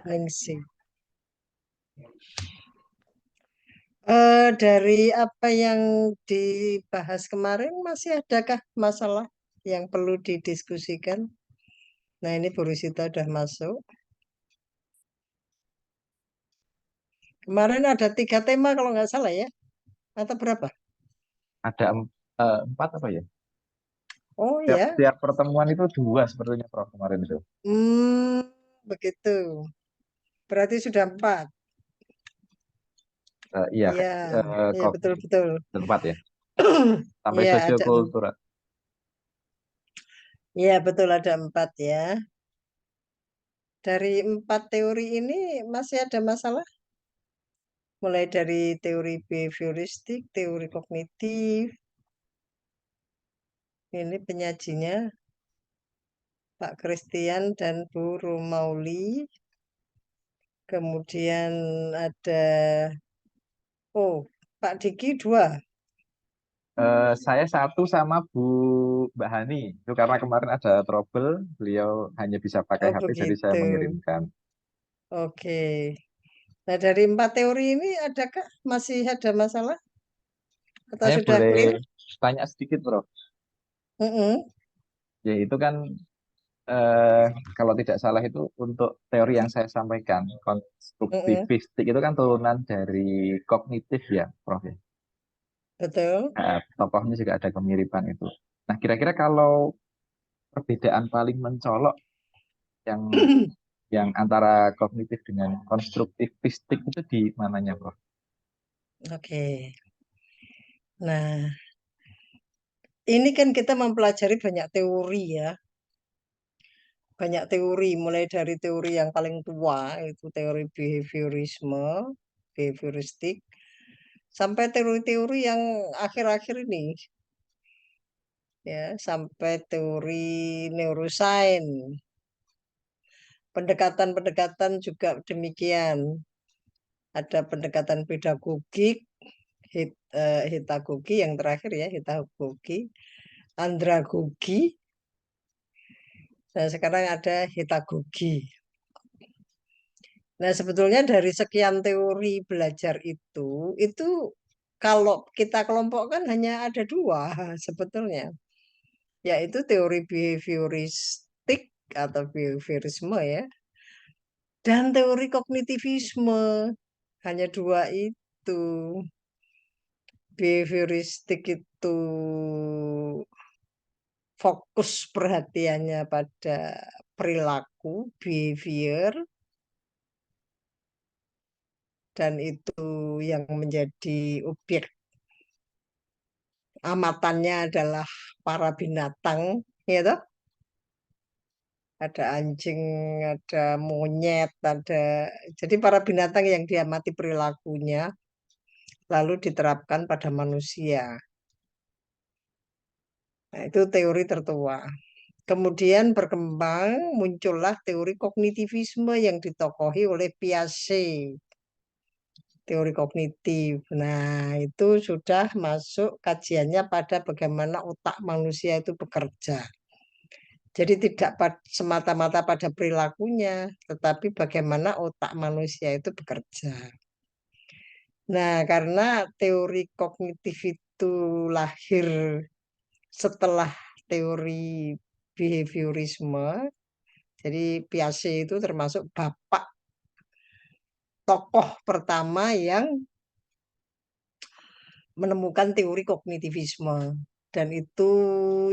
Ningsih. Dari apa yang dibahas kemarin, masih adakah masalah yang perlu didiskusikan? Nah, ini Bu Risita udah masuk. Kemarin ada 3 tema kalau nggak salah ya? Atau berapa? Ada empat apa ya? Oh Tiap, ya, tiap pertemuan itu dua sepertinya Prof kemarin itu. hmm, begitu. Berarti sudah 4. Iya, Iya, iya kognitif betul-betul. tempat ya. Sampai Iya, sosiokultural. iya betul ada 4 ya. Dari 4 teori ini masih ada masalah? Mulai dari teori behavioristik, teori kognitif. Ini penyajinya Pak Christian dan Bu Romauli. Kemudian ada, Pak Diki 2. Saya satu sama Bu Mbak Hani. Itu karena kemarin ada trouble, beliau hanya bisa pakai Oh HP, jadi saya begitu. mengirimkan. Oke. Nah dari 4 teori ini adakah masih ada masalah? Atau Saya sudah boleh clear? tanya sedikit, Prof. Mm-mm. Ya itu kan eh, kalau tidak salah itu untuk teori yang saya sampaikan, Mm-mm. konstruktivistik itu kan turunan dari kognitif ya, Prof. Ya. Betul. Tokohnya juga ada kemiripan itu. Nah, kira-kira kalau perbedaan paling mencolok yang antara kognitif dengan konstruktivistik itu di mananya, Prof? Oke. Nah, ini kan kita mempelajari banyak teori ya. Banyak teori, mulai dari teori yang paling tua, itu teori behavioristik, sampai teori-teori yang akhir-akhir ini, ya, sampai teori neuroscience. Pendekatan-pendekatan juga demikian. Ada pendekatan pedagogik, hitagogi yang terakhir ya, hitagogi, andragogi, dan sekarang ada hitagogi. Nah, sebetulnya dari sekian teori belajar itu kalau kita kelompokkan hanya ada 2 sebetulnya, yaitu teori behavioristik atau behaviorisme ya, dan teori kognitivisme. Hanya 2 itu. Behavioristik itu fokus perhatiannya pada perilaku, behavior, dan itu yang menjadi objek amatannya adalah para binatang, ya toh? Ada anjing, ada monyet, ada jadi para binatang yang diamati perilakunya lalu diterapkan pada manusia. Nah, itu teori tertua. Kemudian berkembang muncullah teori kognitivisme yang ditokohi oleh Piaget, teori kognitif. Nah, itu sudah masuk kajiannya pada bagaimana otak manusia itu bekerja. Jadi tidak semata-mata pada perilakunya, tetapi bagaimana otak manusia itu bekerja. Nah, karena teori kognitif itu lahir setelah teori behaviorisme, jadi Piaget itu termasuk bapak tokoh pertama yang menemukan teori kognitivisme. Dan itu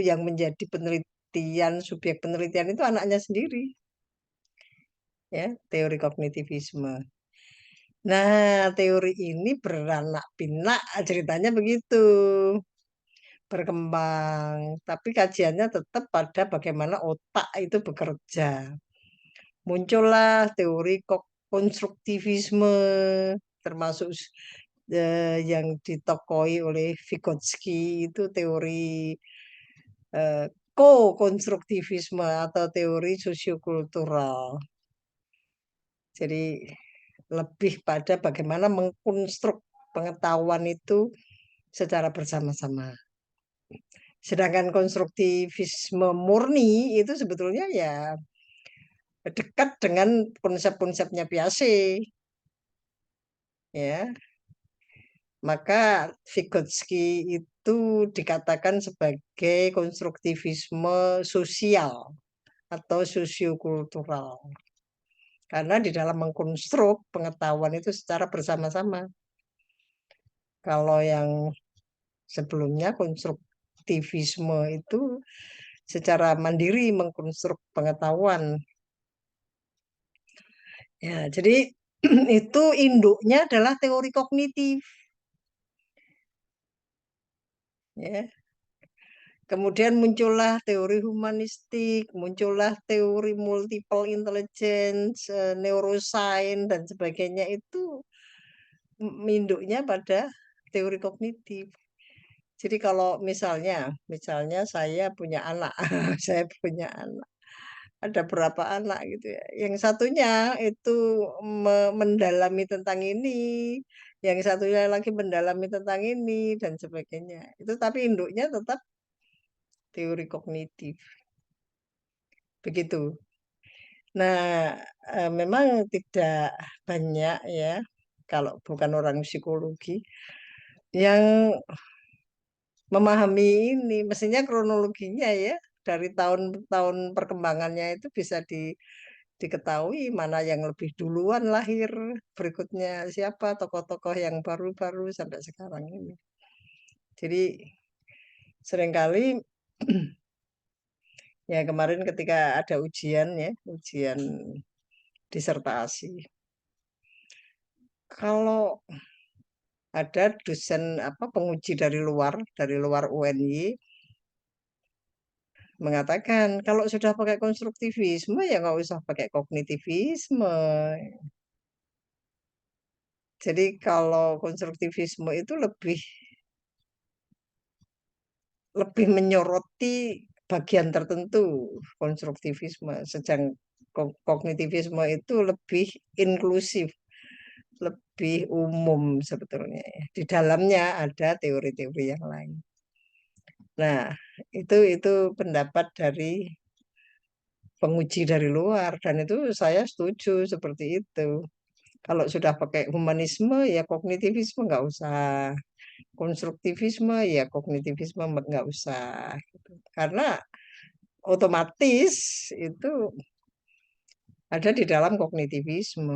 yang menjadi penelitian, subjek penelitian itu anaknya sendiri, ya, teori kognitivisme. Nah, teori ini beranak pinak, ceritanya begitu, berkembang. Tapi kajiannya tetap pada bagaimana otak itu bekerja. Muncullah teori konstruktivisme, termasuk yang ditokoi oleh Vygotsky itu teori ko-konstruktivisme atau teori sosiokultural. Jadi lebih pada bagaimana mengkonstruk pengetahuan itu secara bersama-sama. Sedangkan konstruktivisme murni itu sebetulnya ya dekat dengan konsep-konsepnya Piaget, ya. Maka Vygotsky itu dikatakan sebagai konstruktivisme sosial atau sosiokultural. Karena di dalam mengkonstruk pengetahuan itu secara bersama-sama. Kalau yang sebelumnya konstruktivisme itu secara mandiri mengkonstruk pengetahuan. Ya, jadi itu induknya adalah teori kognitif. Ya. Kemudian muncullah teori humanistik, muncullah teori multiple intelligence, neuroscience dan sebagainya itu induknya pada teori kognitif. Jadi kalau misalnya saya punya anak, saya punya anak, ada berapa anak gitu ya. Yang satunya itu mendalami tentang ini, yang satunya lagi mendalami tentang ini dan sebagainya. Itu tapi induknya tetap teori kognitif. Begitu. Nah, memang tidak banyak ya kalau bukan orang psikologi yang memahami ini. Mestinya kronologinya ya dari tahun-tahun perkembangannya itu bisa diketahui mana yang lebih duluan lahir, berikutnya siapa tokoh-tokoh yang baru-baru sampai sekarang ini. Jadi seringkali ya kemarin ketika ada ujian ya, ujian disertasi. Kalau ada dosen apa penguji dari luar UNY mengatakan kalau sudah pakai konstruktivisme ya nggak usah pakai kognitivisme. Jadi kalau konstruktivisme itu lebih lebih menyoroti bagian tertentu konstruktivisme, sedang kognitivisme itu lebih inklusif, lebih umum sebetulnya. Di dalamnya ada teori-teori yang lain. Nah, itu pendapat dari penguji dari luar dan itu saya setuju seperti itu. Kalau sudah pakai humanisme ya kognitivisme nggak usah, konstruktivisme ya kognitivisme nggak usah. Gitu. Karena otomatis itu ada di dalam kognitivisme.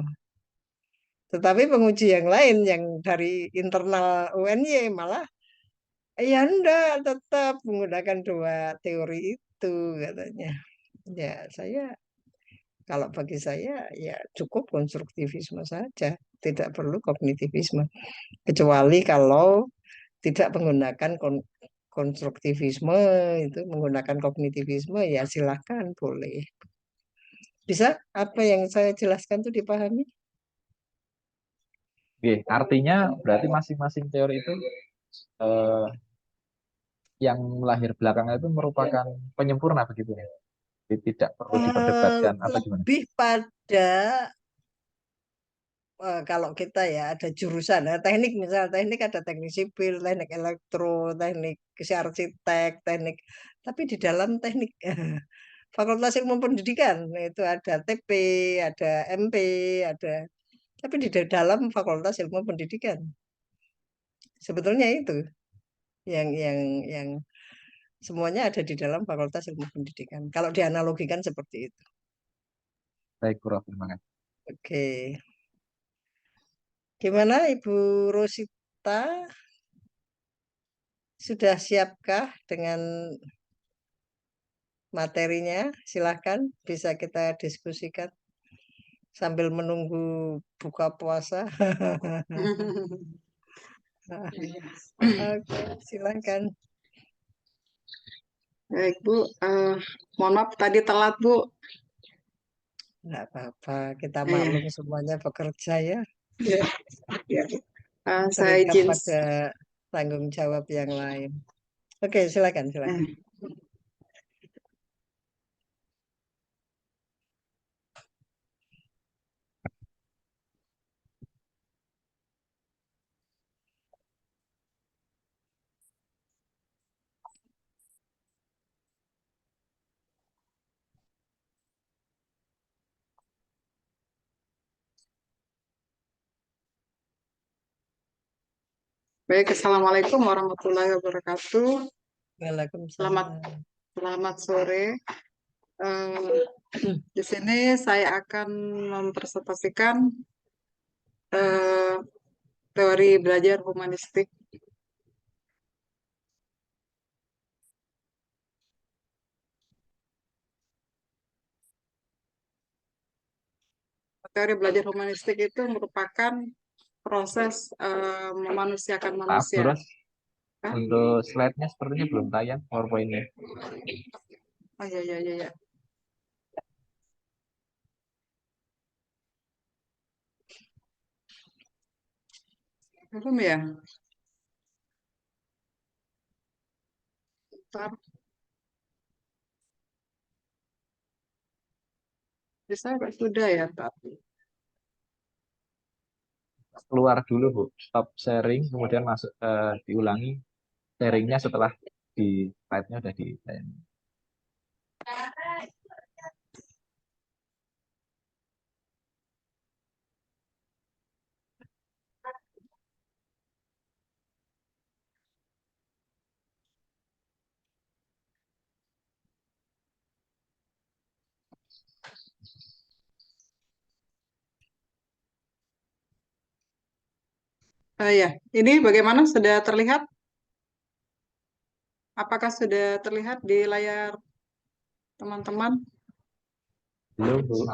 Tetapi penguji yang lain yang dari internal UNY malah ya enggak tetap menggunakan dua teori itu katanya. Ya saya kalau bagi saya ya cukup konstruktivisme saja, tidak perlu kognitivisme. Kecuali kalau tidak menggunakan konstruktivisme itu menggunakan kognitivisme ya silahkan boleh. Bisa apa yang saya jelaskan itu dipahami? Oke, artinya berarti masing-masing teori itu eh, yang lahir belakangan itu merupakan penyempurna begitu ya. Jadi tidak perlu diperdebatkan apa gimana? Lebih pada kalau kita ya ada jurusan ya, teknik misal teknik ada teknik sipil, teknik elektro, teknik si arsitek, teknik tapi di dalam teknik Fakultas Ilmu Pendidikan itu ada TP, ada MP, ada tapi di dalam Fakultas Ilmu Pendidikan sebetulnya itu yang semuanya ada di dalam Fakultas Ilmu Pendidikan. Kalau dianalogikan seperti itu. Baik, Prof. Terima kasih. Oke. Gimana Ibu Rosita? Sudah siapkah dengan materinya? Silahkan bisa kita diskusikan sambil menunggu buka puasa. Oke, silahkan. Baik, Bu. Mohon maaf tadi telat, Bu. Nggak apa-apa, kita Eh, maklum semuanya bekerja ya. ya, ya. Saya Terikat izin. pada tanggung jawab yang lain. Oke, silakan, silakan. eh, Baik, Assalamualaikum warahmatullahi wabarakatuh. Waalaikumsalam. Selamat sore. Di sini saya akan mempresentasikan teori belajar humanistik. Teori belajar humanistik itu merupakan proses memanusiakan Maaf, manusia. Doros. Untuk slide-nya sepertinya belum tayang PowerPoint-nya. Oh iya. Belum ya? Bentar. Bisa sudah ya, Pak? Keluar dulu, Bu. Stop sharing, kemudian masuk diulangi sharingnya setelah di slide-nya udah di Ya, ini bagaimana sudah terlihat? Apakah sudah terlihat di layar teman-teman? belum, Bu.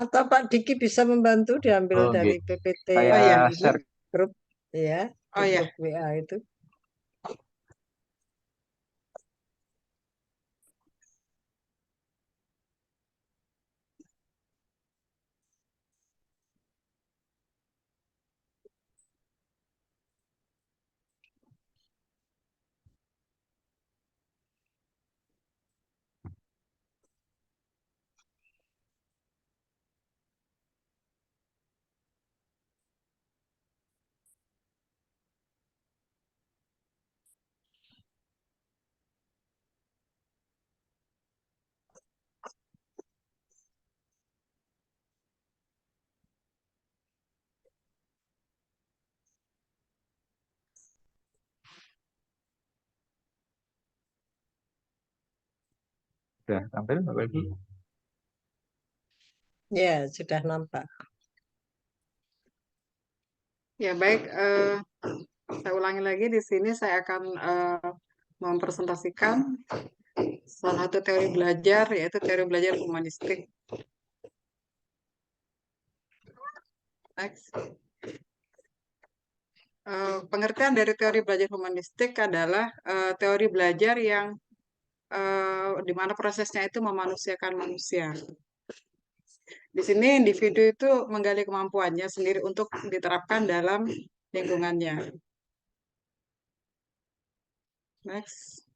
Atau Pak Diki bisa membantu diambil Oh, dari gitu. PPT Saya ini, share. grup ya, di Oh ya, grup WA itu. Sudah tampil, Bapak Ibu? Ya, sudah nampak. ya baik. Saya ulangi lagi di sini saya akan mempresentasikan salah satu teori belajar yaitu teori belajar humanistik. Next. Pengertian dari teori belajar humanistik adalah teori belajar yang di mana prosesnya itu memanusiakan manusia. Di sini individu itu menggali kemampuannya sendiri untuk diterapkan dalam lingkungannya. Next.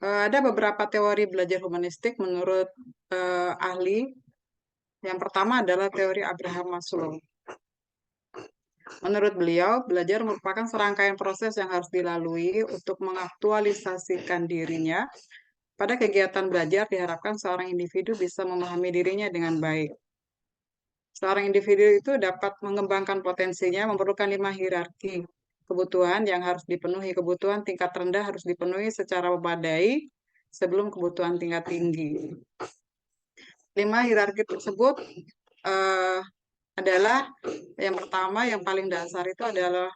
Ada beberapa teori belajar humanistik menurut ahli. Yang pertama adalah teori Abraham Maslow. Menurut beliau, belajar merupakan serangkaian proses yang harus dilalui untuk mengaktualisasikan dirinya. Pada kegiatan belajar diharapkan seorang individu bisa memahami dirinya dengan baik. Seorang individu itu dapat mengembangkan potensinya memerlukan 5 hierarki kebutuhan yang harus dipenuhi. Kebutuhan tingkat rendah harus dipenuhi secara memadai sebelum kebutuhan tingkat tinggi. 5 hierarki tersebut adalah yang pertama, yang paling dasar itu adalah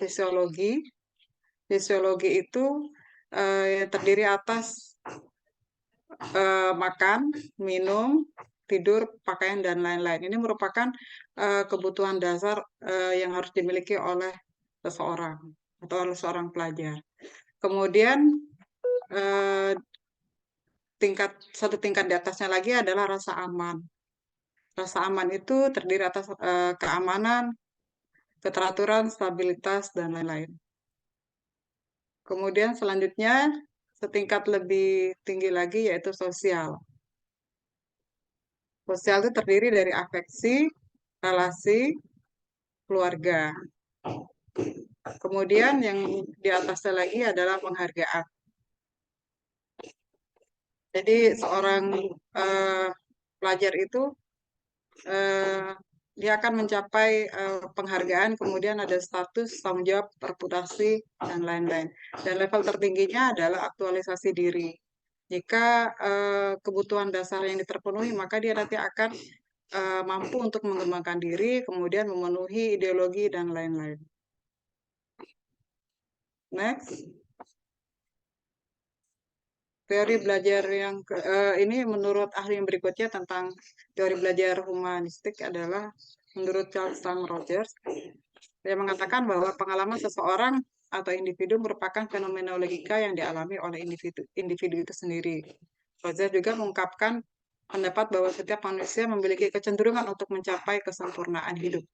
fisiologi. Fisiologi itu terdiri atas makan, minum, tidur, pakaian, dan lain-lain. Ini merupakan kebutuhan dasar yang harus dimiliki oleh seseorang atau oleh seorang pelajar. Kemudian satu tingkat di atasnya lagi adalah rasa aman. Rasa aman itu terdiri atas keamanan, keteraturan, stabilitas, dan lain-lain. Kemudian selanjutnya setingkat lebih tinggi lagi yaitu sosial. Sosial itu terdiri dari afeksi, relasi, keluarga. Kemudian yang di atasnya lagi adalah penghargaan. Jadi seorang pelajar itu dia akan mencapai penghargaan, kemudian ada status, tanggung jawab, reputasi, dan lain-lain. Dan level tertingginya adalah aktualisasi diri. Jika kebutuhan dasar yang terpenuhi, maka dia nanti akan mampu untuk mengembangkan diri, kemudian memenuhi ideologi dan lain-lain. Next. Teori belajar yang ini menurut ahli yang berikutnya tentang teori belajar humanistik adalah menurut Charles Rogers. Dia mengatakan bahwa pengalaman seseorang atau individu merupakan fenomena logika yang dialami oleh individu itu sendiri. Rogers juga mengungkapkan pendapat bahwa setiap manusia memiliki kecenderungan untuk mencapai kesempurnaan hidup,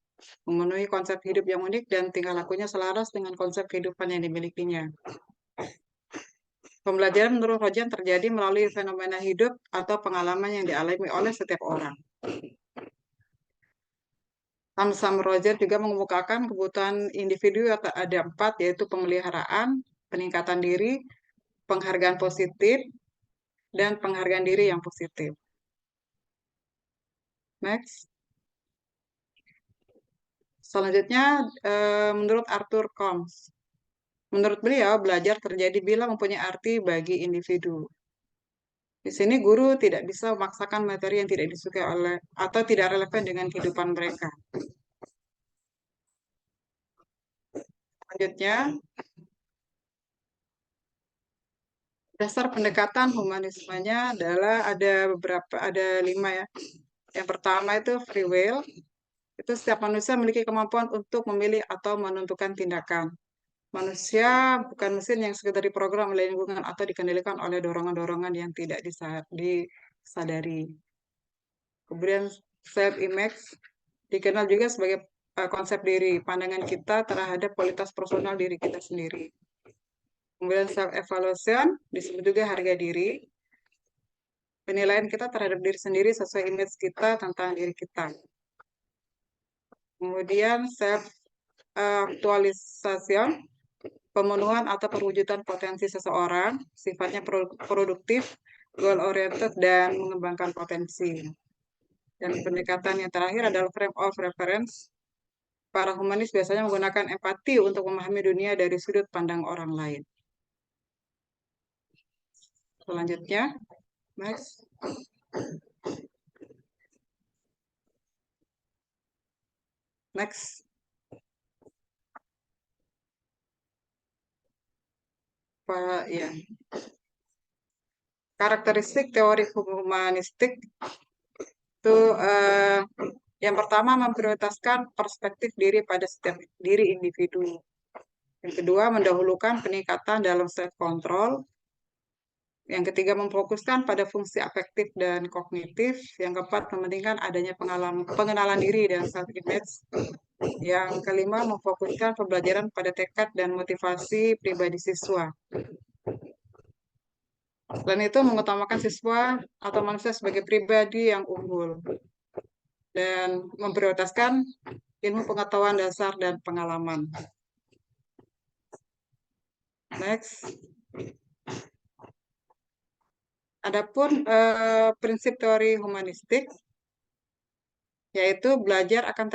memenuhi konsep hidup yang unik dan tingkah lakunya selaras dengan konsep kehidupan yang dimilikinya. Pembelajaran menurut Rogers terjadi melalui fenomena hidup atau pengalaman yang dialami oleh setiap orang. Sam Rogers juga mengemukakan kebutuhan individu ada 4, yaitu pemeliharaan, peningkatan diri, penghargaan positif, dan penghargaan diri yang positif. Next. Selanjutnya, menurut Arthur Combs. Menurut beliau, belajar terjadi bila mempunyai arti bagi individu. Di sini guru tidak bisa memaksakan materi yang tidak disukai oleh atau tidak relevan dengan kehidupan mereka. Selanjutnya, dasar pendekatan humanismenya adalah ada 5 ya. Yang pertama itu free will. Itu setiap manusia memiliki kemampuan untuk memilih atau menentukan tindakan. Manusia bukan mesin yang sekedar diprogram oleh lingkungan atau dikendalikan oleh dorongan-dorongan yang tidak disadari. Kemudian self-image dikenal juga sebagai konsep diri, pandangan kita terhadap kualitas personal diri kita sendiri. Kemudian self-evaluation disebut juga harga diri, penilaian kita terhadap diri sendiri sesuai image kita tentang diri kita. Kemudian self-actualization, pemenuhan atau perwujudan potensi seseorang, sifatnya produktif, goal-oriented, dan mengembangkan potensi. Dan pendekatan yang terakhir adalah frame of reference. Para humanis biasanya menggunakan empati untuk memahami dunia dari sudut pandang orang lain. Selanjutnya, next. Next. Ya. Karakteristik teori humanistik itu yang pertama memprioritaskan perspektif diri pada setiap diri individu. Yang kedua mendahulukan peningkatan dalam self-control. Yang ketiga memfokuskan pada fungsi afektif dan kognitif. Yang keempat mementingkan adanya pengenalan diri dan self-image. Yang kelima memfokuskan pembelajaran pada tekad dan motivasi pribadi siswa. Selain itu mengutamakan siswa atau manusia sebagai pribadi yang unggul dan memprioritaskan ilmu pengetahuan dasar dan pengalaman. Next. Adapun prinsip teori humanistik, yaitu belajar akan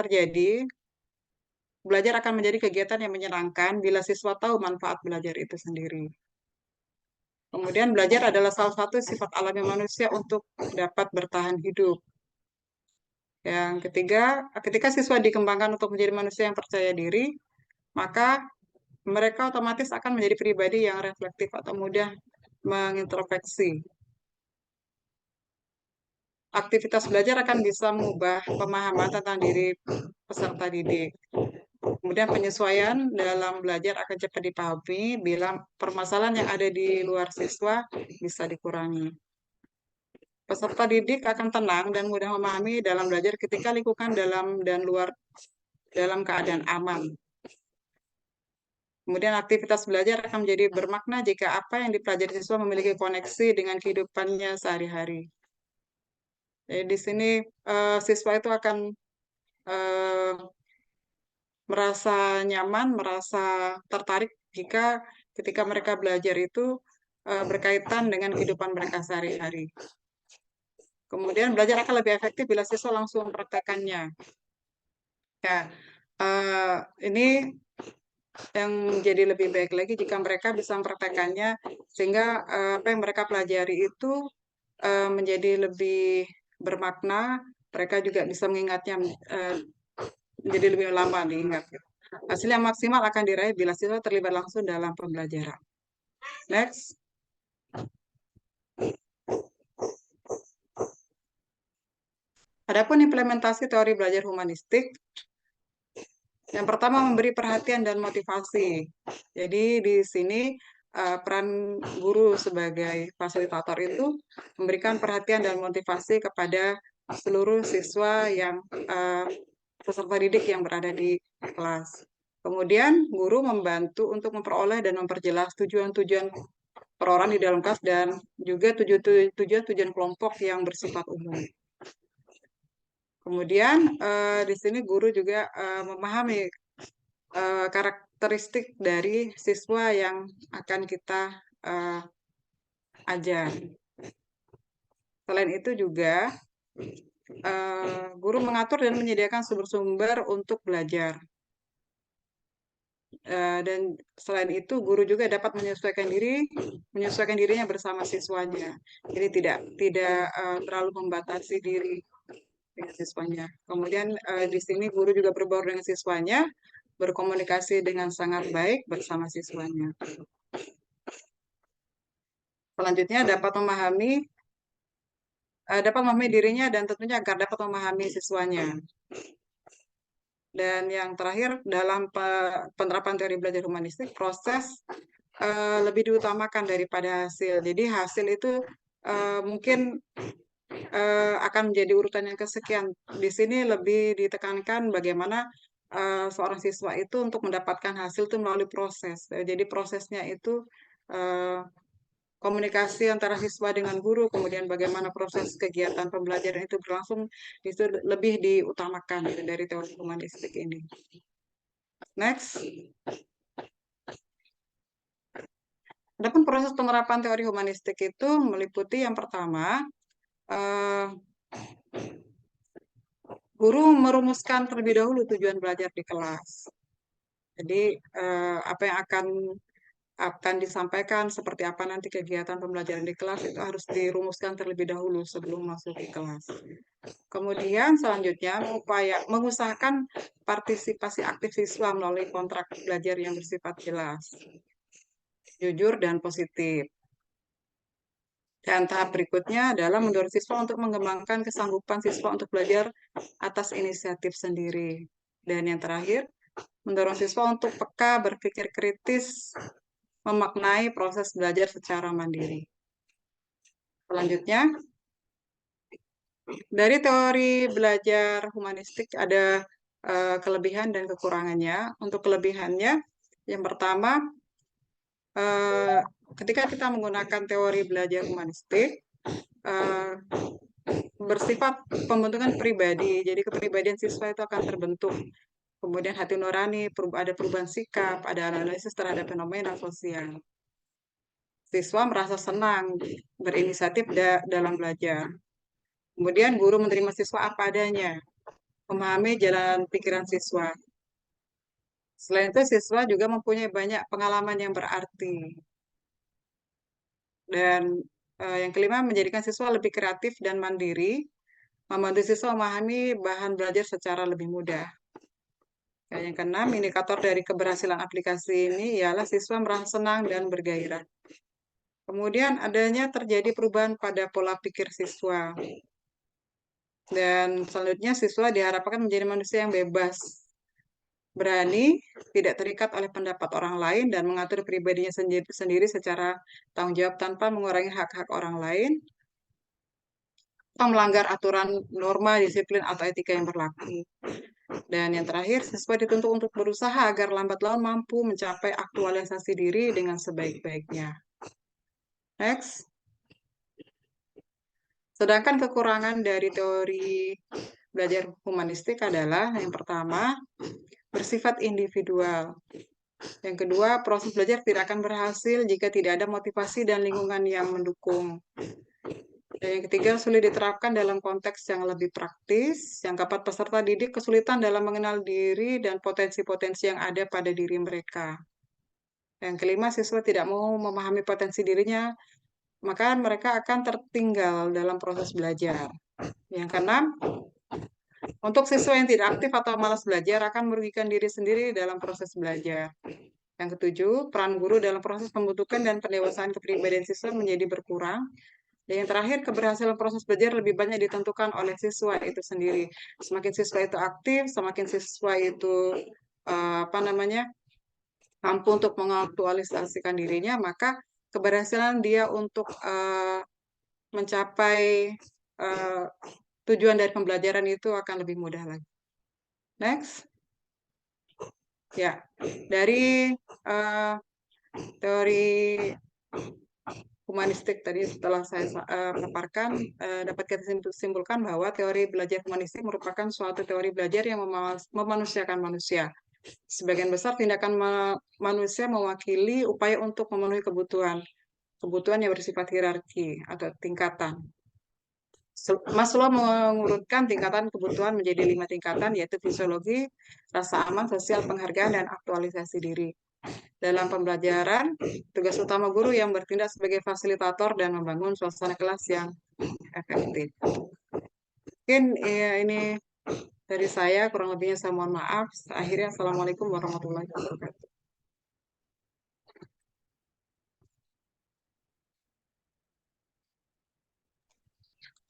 menjadi kegiatan yang menyenangkan bila siswa tahu manfaat belajar itu sendiri. Kemudian belajar adalah salah satu sifat alami manusia untuk dapat bertahan hidup. Yang ketiga, ketika siswa dikembangkan untuk menjadi manusia yang percaya diri, maka mereka otomatis akan menjadi pribadi yang reflektif atau mudah mengintrospeksi. Aktivitas belajar akan bisa mengubah pemahaman tentang diri peserta didik. Kemudian penyesuaian dalam belajar akan cepat dipahami bila permasalahan yang ada di luar siswa bisa dikurangi. Peserta didik akan tenang dan mudah memahami dalam belajar ketika lingkungan dalam dan luar dalam keadaan aman. Kemudian aktivitas belajar akan menjadi bermakna jika apa yang dipelajari siswa memiliki koneksi dengan kehidupannya sehari-hari. Jadi di sini siswa itu akan merasa nyaman, merasa tertarik jika ketika mereka belajar itu berkaitan dengan kehidupan mereka sehari-hari. Kemudian belajar akan lebih efektif bila siswa langsung mempraktekannya. Ya, ini yang jadi lebih baik lagi jika mereka bisa mempraktekannya, sehingga apa yang mereka pelajari itu menjadi lebih bermakna, mereka juga bisa mengingatnya menjadi lebih lama diingat. Hasil yang maksimal akan diraih bila siswa terlibat langsung dalam pembelajaran. Next. Adapun implementasi teori belajar humanistik, yang pertama memberi perhatian dan motivasi. Jadi di sini peran guru sebagai fasilitator itu memberikan perhatian dan motivasi kepada seluruh siswa yang peserta didik yang berada di kelas. Kemudian guru membantu untuk memperoleh dan memperjelas tujuan-tujuan perorangan di dalam kelas dan juga tujuan-tujuan kelompok yang bersifat umum. Kemudian di sini guru juga memahami karakteristik dari siswa yang akan kita ajar. Selain itu juga guru mengatur dan menyediakan sumber-sumber untuk belajar. Dan selain itu guru juga dapat menyesuaikan dirinya bersama siswanya. Jadi tidak terlalu membatasi diri dengan siswanya. Kemudian di sini guru juga berbaur dengan siswanya, berkomunikasi dengan sangat baik bersama siswanya. Selanjutnya dapat memahami dirinya dan tentunya agar dapat memahami siswanya. Dan yang terakhir, dalam penerapan teori belajar humanistik, proses lebih diutamakan daripada hasil. Jadi hasil itu mungkin akan menjadi urutan yang kesekian. Di sini lebih ditekankan bagaimana seorang siswa itu untuk mendapatkan hasil itu melalui proses. Jadi prosesnya itu komunikasi antara siswa dengan guru, kemudian bagaimana proses kegiatan pembelajaran itu berlangsung, itu lebih diutamakan dari teori humanistik ini. Next. Adapun proses penerapan teori humanistik itu meliputi yang pertama, guru merumuskan terlebih dahulu tujuan belajar di kelas. Jadi apa yang akan disampaikan, seperti apa nanti kegiatan pembelajaran di kelas itu harus dirumuskan terlebih dahulu sebelum masuk ke kelas. Kemudian selanjutnya mengusahakan partisipasi aktif siswa melalui kontrak belajar yang bersifat jelas, jujur, dan positif. Dan tahap berikutnya adalah mendorong siswa untuk mengembangkan kesanggupan siswa untuk belajar atas inisiatif sendiri. Dan yang terakhir, mendorong siswa untuk peka, berpikir kritis, memaknai proses belajar secara mandiri. Selanjutnya, dari teori belajar humanistik ada kelebihan dan kekurangannya. Untuk kelebihannya, yang pertama, ketika kita menggunakan teori belajar humanistik, bersifat pembentukan pribadi, jadi kepribadian siswa itu akan terbentuk. Kemudian hati nurani, ada perubahan sikap, ada analisis terhadap fenomena sosial. Siswa merasa senang, berinisiatif dalam belajar. Kemudian guru menerima siswa apa adanya, memahami jalan pikiran siswa. Selain itu, siswa juga mempunyai banyak pengalaman yang berarti. Dan yang kelima, menjadikan siswa lebih kreatif dan mandiri, membantu siswa memahami bahan belajar secara lebih mudah. Yang keenam, indikator dari keberhasilan aplikasi ini ialah siswa merasa senang dan bergairah. Kemudian adanya terjadi perubahan pada pola pikir siswa. Dan selanjutnya siswa diharapkan menjadi manusia yang bebas, berani, tidak terikat oleh pendapat orang lain, dan mengatur pribadinya sendiri secara tanggung jawab tanpa mengurangi hak-hak orang lain, atau melanggar aturan norma, disiplin, atau etika yang berlaku. Dan yang terakhir, siswa dituntut untuk berusaha agar lambat laun mampu mencapai aktualisasi diri dengan sebaik-baiknya. Next. Sedangkan kekurangan dari teori belajar humanistik adalah yang pertama, bersifat individual. Yang kedua, proses belajar tidak akan berhasil jika tidak ada motivasi dan lingkungan yang mendukung. Dan yang ketiga, sulit diterapkan dalam konteks yang lebih praktis. Yang keempat, peserta didik kesulitan dalam mengenal diri dan potensi-potensi yang ada pada diri mereka. Yang kelima, siswa tidak mau memahami potensi dirinya, maka mereka akan tertinggal dalam proses belajar. Yang keenam, untuk siswa yang tidak aktif atau malas belajar akan merugikan diri sendiri dalam proses belajar. Yang ketujuh, peran guru dalam proses pembentukan dan pendewasaan kepribadian siswa menjadi berkurang. Dan yang terakhir, keberhasilan proses belajar lebih banyak ditentukan oleh siswa itu sendiri. Semakin siswa itu aktif, semakin siswa itu mampu untuk mengaktualisasikan dirinya, maka keberhasilan dia untuk mencapai tujuan dari pembelajaran itu akan lebih mudah lagi. Next. Ya, dari teori humanistik tadi setelah saya paparkan, dapat kita simpulkan bahwa teori belajar humanistik merupakan suatu teori belajar yang memanusiakan manusia. Sebagian besar tindakan manusia mewakili upaya untuk memenuhi kebutuhan yang bersifat hierarki atau tingkatan. Maslow mengurutkan tingkatan kebutuhan menjadi 5 tingkatan, yaitu fisiologi, rasa aman, sosial, penghargaan, dan aktualisasi diri. Dalam pembelajaran, tugas utama guru yang bertindak sebagai fasilitator dan membangun suasana kelas yang efektif. Mungkin ya, ini dari saya, kurang lebihnya saya mohon maaf. Akhirnya, Assalamualaikum warahmatullahi wabarakatuh.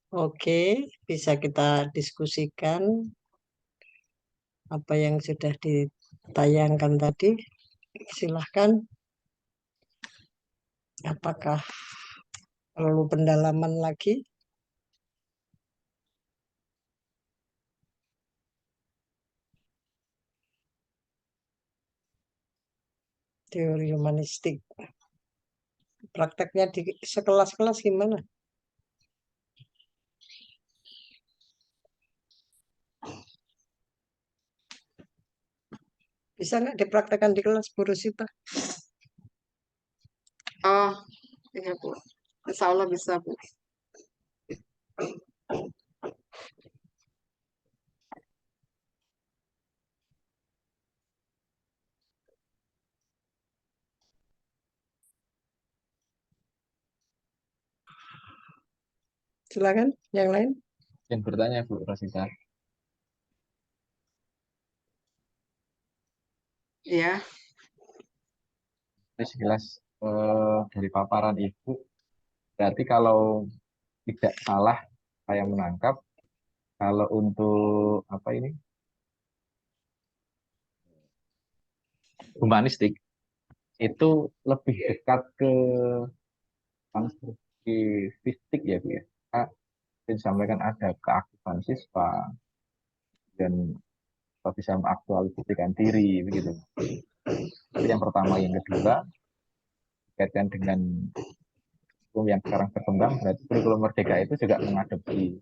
Oke, bisa kita diskusikan apa yang sudah ditayangkan tadi. Silahkan. Apakah perlu pendalaman lagi? Teori humanistik. Prakteknya di sekelas-kelas gimana? Bisa nggak dipraktekkan di kelas, Bu Rosita? Oh, iya Bu. Insya Allah bisa Bu. Silakan, yang lain. Yang bertanya Bu Rosita. Ya. Ini jelas dari paparan Ibu, berarti kalau tidak salah saya menangkap, kalau untuk apa ini humanistik itu lebih dekat ke konstruktivistik ya Bu ya. Karena yang disampaikan ada keaktifan siswa dan bisa mengaktualisasikan diri begitu. Itu yang pertama, yang kedua kaitan dengan yang sekarang berkembang, berarti kurikulum merdeka itu juga mengadopsi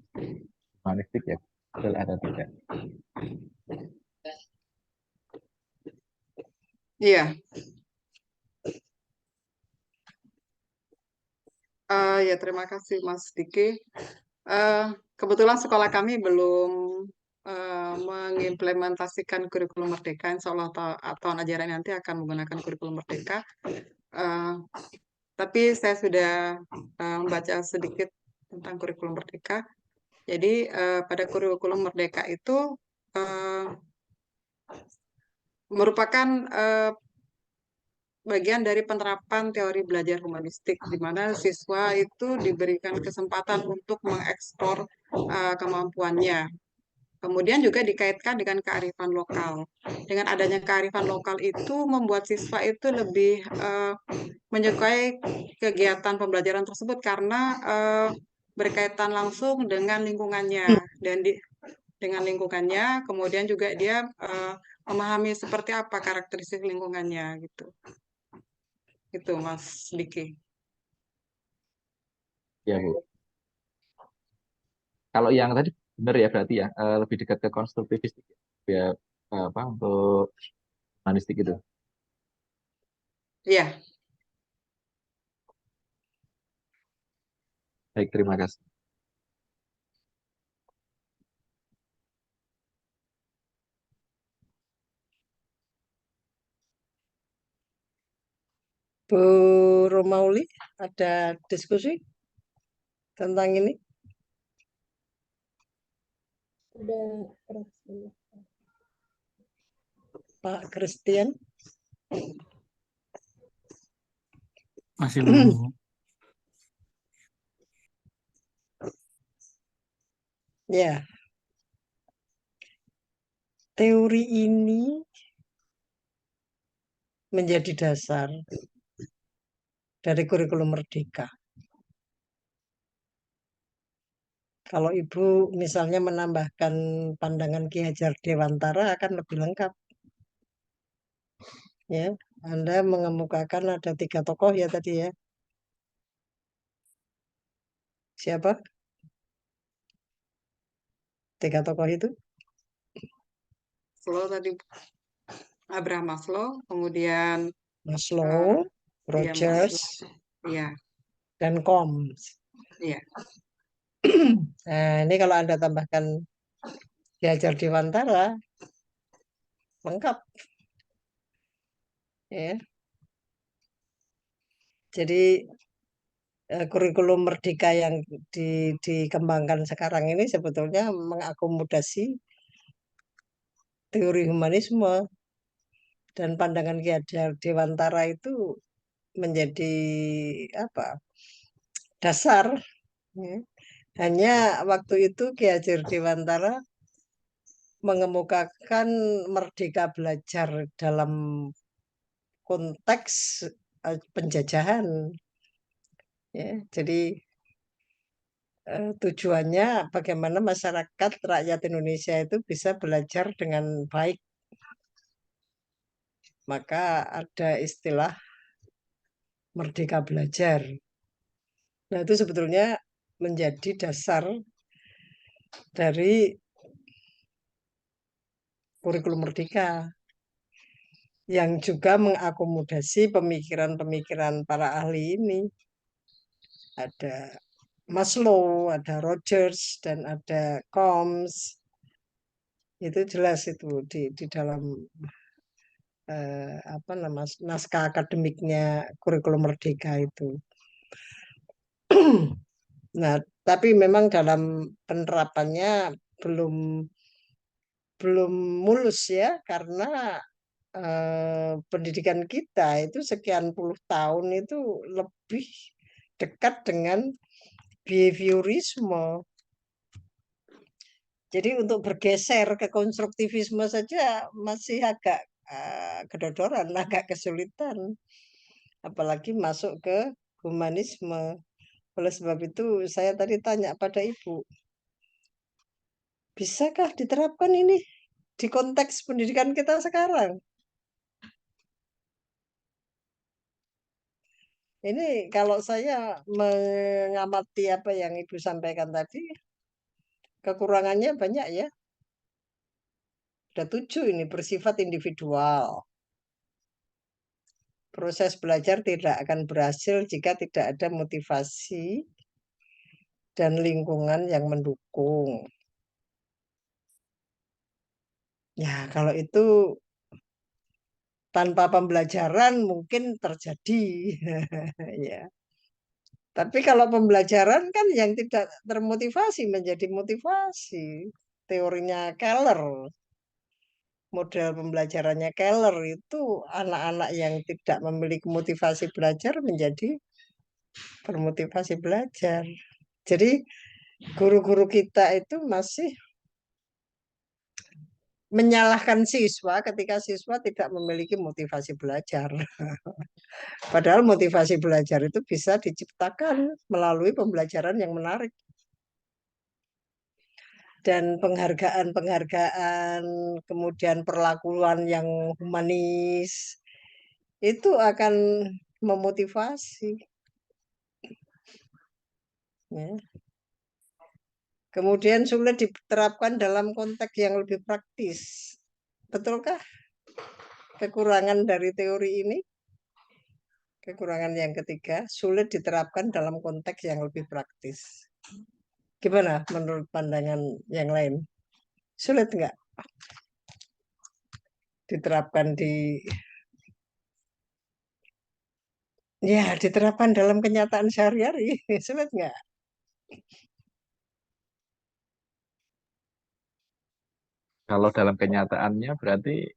humanistik ya, betul ada tidak? Iya. Ya, terima kasih Mas Diki. Kebetulan sekolah kami belum mengimplementasikan kurikulum merdeka. Insya Allah tahun ajaran nanti akan menggunakan kurikulum merdeka. Tapi saya sudah membaca sedikit tentang kurikulum merdeka. Jadi pada kurikulum merdeka itu merupakan bagian dari penerapan teori belajar humanistik, di mana siswa itu diberikan kesempatan untuk mengeksplor kemampuannya. Kemudian juga dikaitkan dengan kearifan lokal. Dengan adanya kearifan lokal itu membuat siswa itu lebih menyukai kegiatan pembelajaran tersebut karena berkaitan langsung dengan lingkungannya dan dengan lingkungannya, kemudian juga dia memahami seperti apa karakteristik lingkungannya gitu. Itu Mas Diki. Ya Bu. Kalau yang tadi benar ya berarti ya lebih dekat ke konstruktivistik ya apa untuk humanistik itu. Iya. Baik, terima kasih. Romauli, ada diskusi tentang ini? Pak Christian? Masih belum. Ya, teori ini menjadi dasar dari kurikulum Merdeka. Kalau Ibu misalnya menambahkan pandangan Ki Hajar Dewantara akan lebih lengkap. Ya, Anda mengemukakan ada 3 tokoh ya tadi ya. Siapa 3 tokoh itu? Maslow tadi, Abraham Maslow, kemudian Maslow, dia Rogers, iya, dan Combs. iya. Nah, ini kalau Anda tambahkan Ki Hajar Dewantara, lengkap. Ya. Jadi kurikulum Merdeka yang dikembangkan sekarang ini sebetulnya mengakomodasi teori humanisme, dan pandangan Ki Hajar Dewantara itu menjadi apa? Dasar. Ya. Hanya waktu itu Ki Hajar Dewantara mengemukakan merdeka belajar dalam konteks penjajahan. Ya, jadi tujuannya bagaimana masyarakat rakyat Indonesia itu bisa belajar dengan baik. Maka ada istilah merdeka belajar. Nah, itu sebetulnya menjadi dasar dari kurikulum Merdeka yang juga mengakomodasi pemikiran-pemikiran para ahli ini. Ada Maslow, ada Rogers, dan ada Combs. Itu jelas itu di dalam apa naskah akademiknya kurikulum Merdeka itu. Nah, tapi memang dalam penerapannya belum belum mulus ya, karena pendidikan kita itu sekian puluh tahun itu lebih dekat dengan behaviorisme. Jadi untuk bergeser ke konstruktivisme saja masih agak kedodoran, agak kesulitan. Apalagi masuk ke humanisme. Oleh sebab itu saya tadi tanya pada Ibu, bisakah diterapkan ini di konteks pendidikan kita sekarang? Ini kalau saya mengamati apa yang Ibu sampaikan tadi, kekurangannya banyak ya. Ada 7 ini bersifat individual. Proses belajar tidak akan berhasil jika tidak ada motivasi dan lingkungan yang mendukung. Ya, kalau itu tanpa pembelajaran mungkin terjadi. Ya. Tapi kalau pembelajaran kan yang tidak termotivasi menjadi motivasi. Teorinya Keller, model pembelajarannya Keller itu anak-anak yang tidak memiliki motivasi belajar menjadi bermotivasi belajar. Jadi guru-guru kita itu masih menyalahkan siswa ketika siswa tidak memiliki motivasi belajar. Padahal motivasi belajar itu bisa diciptakan melalui pembelajaran yang menarik. Dan penghargaan-penghargaan, kemudian perlakuan yang humanis, itu akan memotivasi. Ya. Kemudian sulit diterapkan dalam konteks yang lebih praktis. Betulkah kekurangan dari teori ini? Kekurangan yang ketiga, sulit diterapkan dalam konteks yang lebih praktis. Gimana menurut pandangan yang lain? Sulit nggak diterapkan di Ya, diterapkan dalam kenyataan sehari-hari. Sulit nggak? Kalau dalam kenyataannya berarti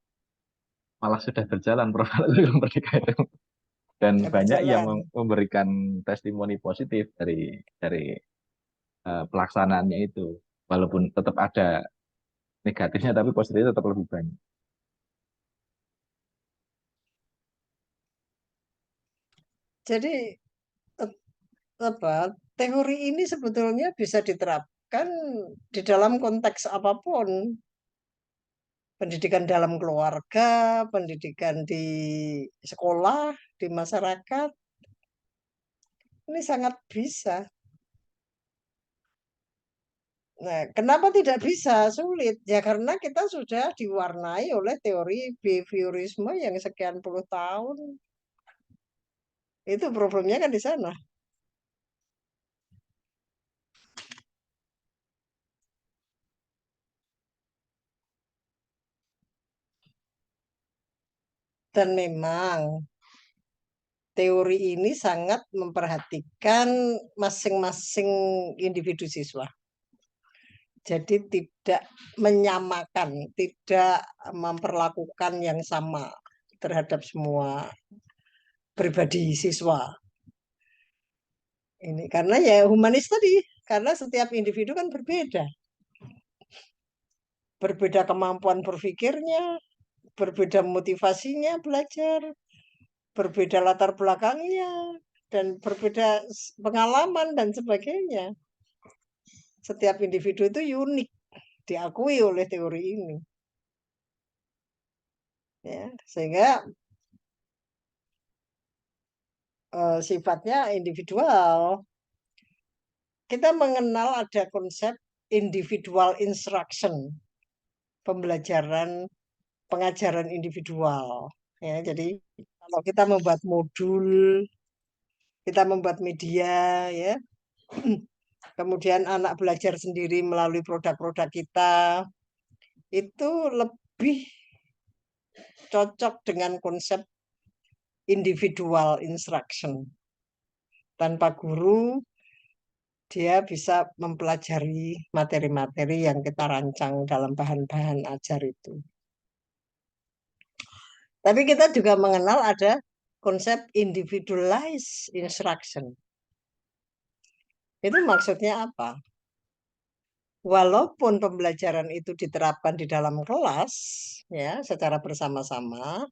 malah sudah berjalan profil Guru Merdeka itu. Dan Nggak banyak yang berjalan. memberikan testimoni positif dari pelaksanaannya itu. Walaupun tetap ada negatifnya, tapi positifnya tetap lebih banyak. Jadi apa teori ini sebetulnya bisa diterapkan di dalam konteks apapun. Pendidikan dalam keluarga, pendidikan di sekolah, di masyarakat, ini sangat bisa. Nah, kenapa tidak bisa? Sulit. Ya karena kita sudah diwarnai oleh teori behaviorisme yang sekian puluh tahun. Itu problemnya kan di sana. Dan memang teori ini sangat memperhatikan masing-masing individu siswa. Jadi tidak menyamakan, tidak memperlakukan yang sama terhadap semua pribadi siswa. Ini karena ya humanis tadi, karena setiap individu kan berbeda. Berbeda kemampuan berpikirnya, berbeda motivasinya belajar, berbeda latar belakangnya, dan berbeda pengalaman dan sebagainya. Setiap individu itu unik, diakui oleh teori ini. Ya, sehingga sifatnya individual. Kita mengenal ada konsep individual instruction, pembelajaran, pengajaran individual. Ya, jadi kalau kita membuat modul, kita membuat media, ya, kemudian anak belajar sendiri melalui produk-produk kita, itu lebih cocok dengan konsep individual instruction. Tanpa guru, dia bisa mempelajari materi-materi yang kita rancang dalam bahan-bahan ajar itu. Tapi kita juga mengenal ada konsep individualized instruction. Itu maksudnya apa? Walaupun pembelajaran itu diterapkan di dalam kelas, ya, secara bersama-sama,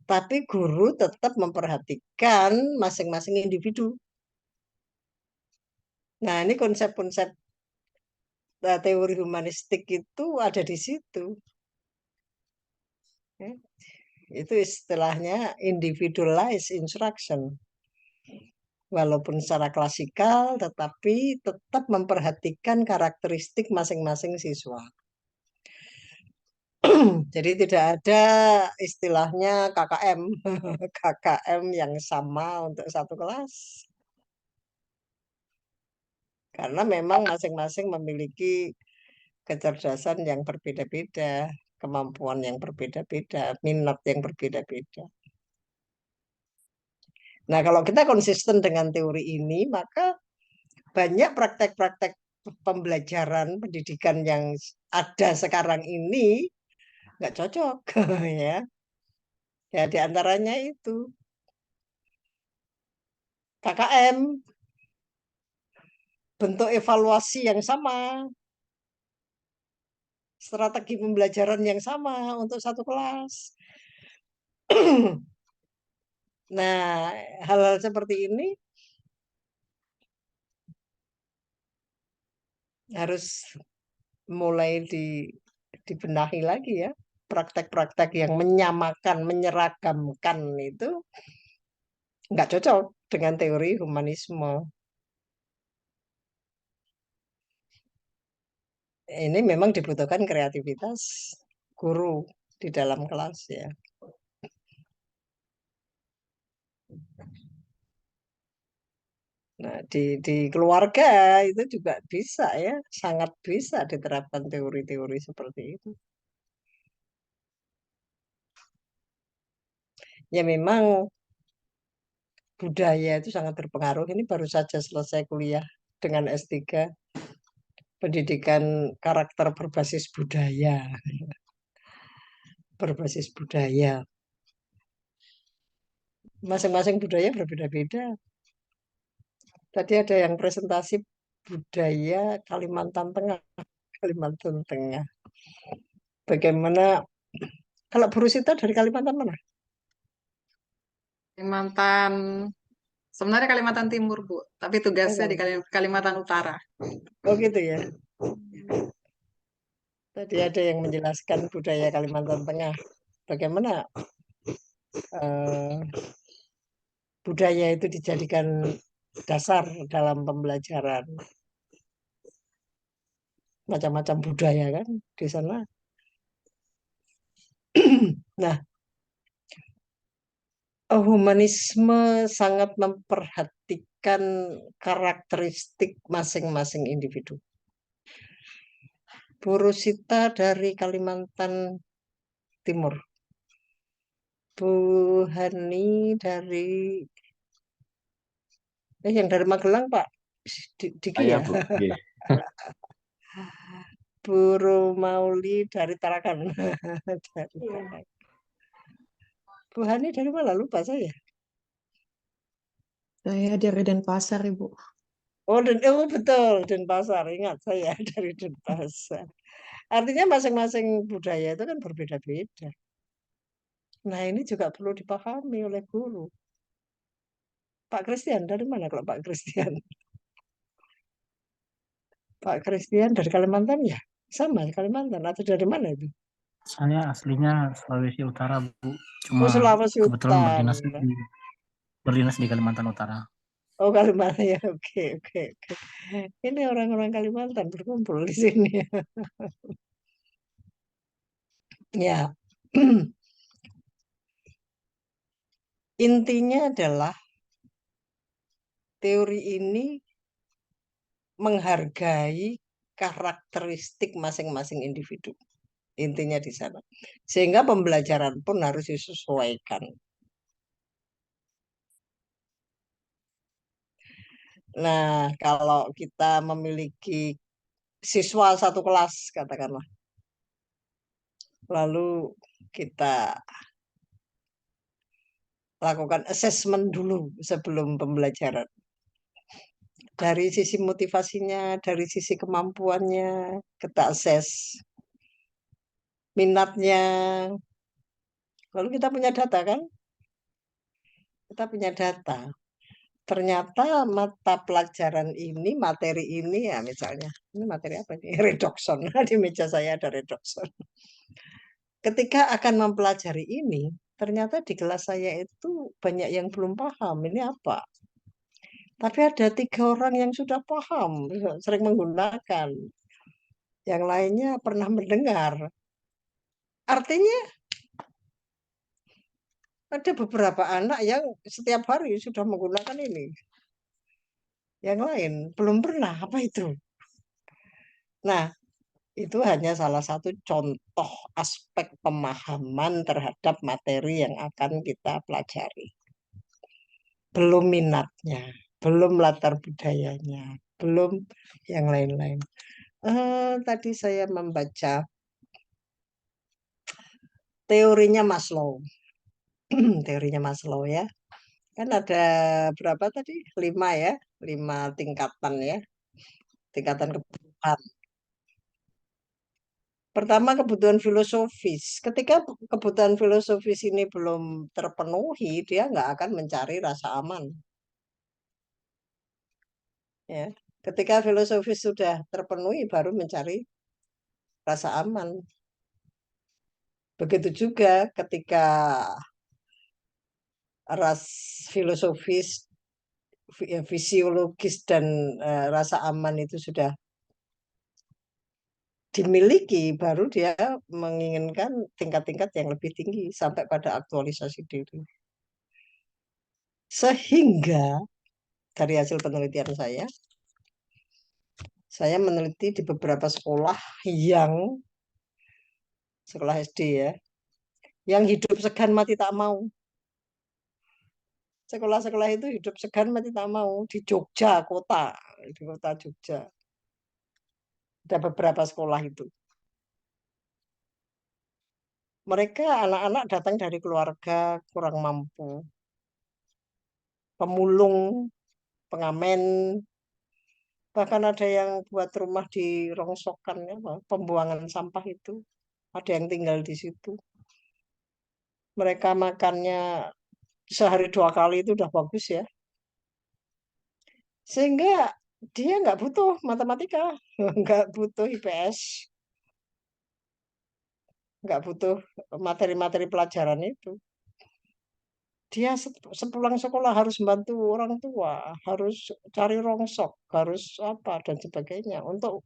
tapi guru tetap memperhatikan masing-masing individu. Nah, ini konsep-konsep teori humanistik itu ada di situ. Ya, itu istilahnya individualized instruction. Walaupun secara klasikal, tetapi tetap memperhatikan karakteristik masing-masing siswa. Jadi tidak ada istilahnya KKM, KKM yang sama untuk satu kelas. Karena memang masing-masing memiliki kecerdasan yang berbeda-beda, kemampuan yang berbeda-beda, minat yang berbeda-beda. Nah, kalau kita konsisten dengan teori ini, maka banyak praktek-praktek pembelajaran pendidikan yang ada sekarang ini nggak cocok, ya. Ya, di antaranya itu KKM, bentuk evaluasi yang sama, strategi pembelajaran yang sama untuk satu kelas. Nah, hal-hal seperti ini harus mulai dibenahi lagi ya. Praktek-praktek yang menyamakan, menyeragamkan itu nggak cocok dengan teori humanisme. Ini memang dibutuhkan kreativitas guru di dalam kelas ya. Nah, di keluarga itu juga bisa ya, sangat bisa diterapkan teori-teori seperti itu. Ya memang budaya itu sangat berpengaruh. Ini baru saja selesai kuliah dengan S3, pendidikan karakter berbasis budaya. Berbasis budaya. Masing-masing budaya berbeda-beda. Tadi ada yang presentasi budaya Kalimantan Tengah. Kalimantan Tengah. Bagaimana, kalau Bu Rusita dari Kalimantan mana? Kalimantan, sebenarnya Kalimantan Timur, Bu, tapi tugasnya di Oh, Kalimantan Utara. oh gitu ya. Tadi ada yang menjelaskan budaya Kalimantan Tengah. Bagaimana eh, budaya itu dijadikan dasar dalam pembelajaran. Macam-macam budaya kan di sana. Nah, humanisme sangat memperhatikan karakteristik masing-masing individu. Bu Rusita dari Kalimantan Timur. Bu Hani dari yang dari Magelang, Pak. Diki Saya, ya. Bu. Nggih. Bu Romauli dari Tarakan. Dari Tarakan. Bu Hani dari mana? Lupa saya. Saya dari Denpasar, Ibu. Oh, oh betul, Denpasar. Ingat saya dari Denpasar. Artinya masing-masing budaya itu kan berbeda-beda. Nah, ini juga perlu dipahami oleh guru. Pak Christian dari mana kalau Pak Christian? Pak Christian dari Kalimantan ya? Sama Kalimantan atau dari mana itu? Saya aslinya Sulawesi Utara, Bu. Oh, Cuma Sulawesi kebetulan Utara. berdinas di Kalimantan Utara. Oh, Kalimantan ya. Oke, oke, oke. Ini orang-orang Kalimantan berkumpul di sini. Ya. Intinya adalah teori ini menghargai karakteristik masing-masing individu. Intinya di sana. Sehingga pembelajaran pun harus disesuaikan. Nah, kalau kita memiliki siswa satu kelas, katakanlah, lalu kita lakukan assessment dulu sebelum pembelajaran. Dari sisi motivasinya, dari sisi kemampuannya, kita assess minatnya. Lalu kita punya data kan? Kita punya data. Ternyata mata pelajaran ini, materi ini ya misalnya, ini materi apa ini? Redoxon. Di meja saya ada redoxon. Ketika akan mempelajari ini, ternyata di kelas saya itu banyak yang belum paham ini apa. Tapi ada 3 orang yang sudah paham, sering menggunakan. Yang lainnya pernah mendengar. Artinya ada beberapa anak yang setiap hari sudah menggunakan ini. Yang lain belum pernah. Apa itu? Nah, itu hanya salah satu contoh aspek pemahaman terhadap materi yang akan kita pelajari. Belum minatnya, belum latar budayanya, belum yang lain-lain. Tadi saya membaca teorinya Maslow. Teorinya Maslow ya. Kan ada berapa tadi? 5 ya, 5 tingkatan ya. Tingkatan kebutuhan. Pertama kebutuhan filosofis. Ketika kebutuhan filosofis ini belum terpenuhi, dia nggak akan mencari rasa aman. Ya. Ketika filosofis sudah terpenuhi, baru mencari rasa aman. Begitu juga ketika ras filosofis, fisiologis dan rasa aman itu sudah dimiliki, baru dia menginginkan tingkat-tingkat yang lebih tinggi sampai pada aktualisasi diri. Sehingga dari hasil penelitian saya meneliti di beberapa sekolah SD ya, yang hidup segan mati tak mau. Sekolah-sekolah itu hidup segan mati tak mau di Jogja kota, di kota Jogja. Ada beberapa sekolah itu. Mereka anak-anak datang dari keluarga kurang mampu, pemulung, pengamen, bahkan ada yang buat rumah di rongsokan, ya, pembuangan sampah itu. Ada yang tinggal di situ. Mereka makannya sehari 2 kali itu udah bagus ya. Sehingga dia nggak butuh matematika, nggak butuh IPS, nggak butuh materi-materi pelajaran itu. Dia sepulang sekolah harus bantu orang tua, harus cari rongsok, harus apa dan sebagainya untuk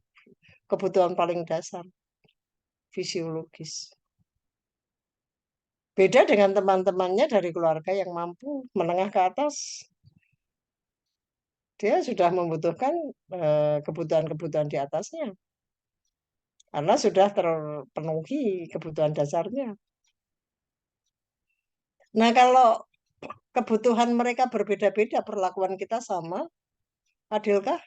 kebutuhan paling dasar fisiologis. Beda dengan teman-temannya dari keluarga yang mampu menengah ke atas, dia sudah membutuhkan kebutuhan-kebutuhan di atasnya karena sudah terpenuhi kebutuhan dasarnya. Nah, kalau kebutuhan mereka berbeda-beda, perlakuan kita sama, adilkah?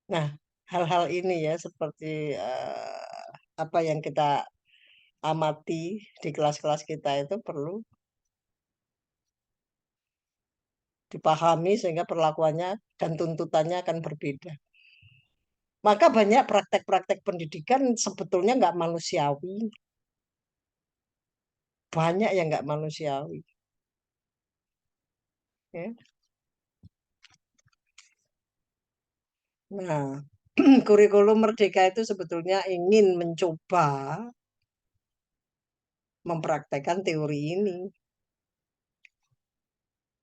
Nah, hal-hal ini ya seperti apa yang kita amati di kelas-kelas kita itu perlu dipahami sehingga perlakuannya dan tuntutannya akan berbeda. Maka banyak praktek-praktek pendidikan sebetulnya nggak manusiawi. Banyak yang nggak manusiawi. Ya. Nah, kurikulum Merdeka itu sebetulnya ingin mencoba mempraktekkan teori ini.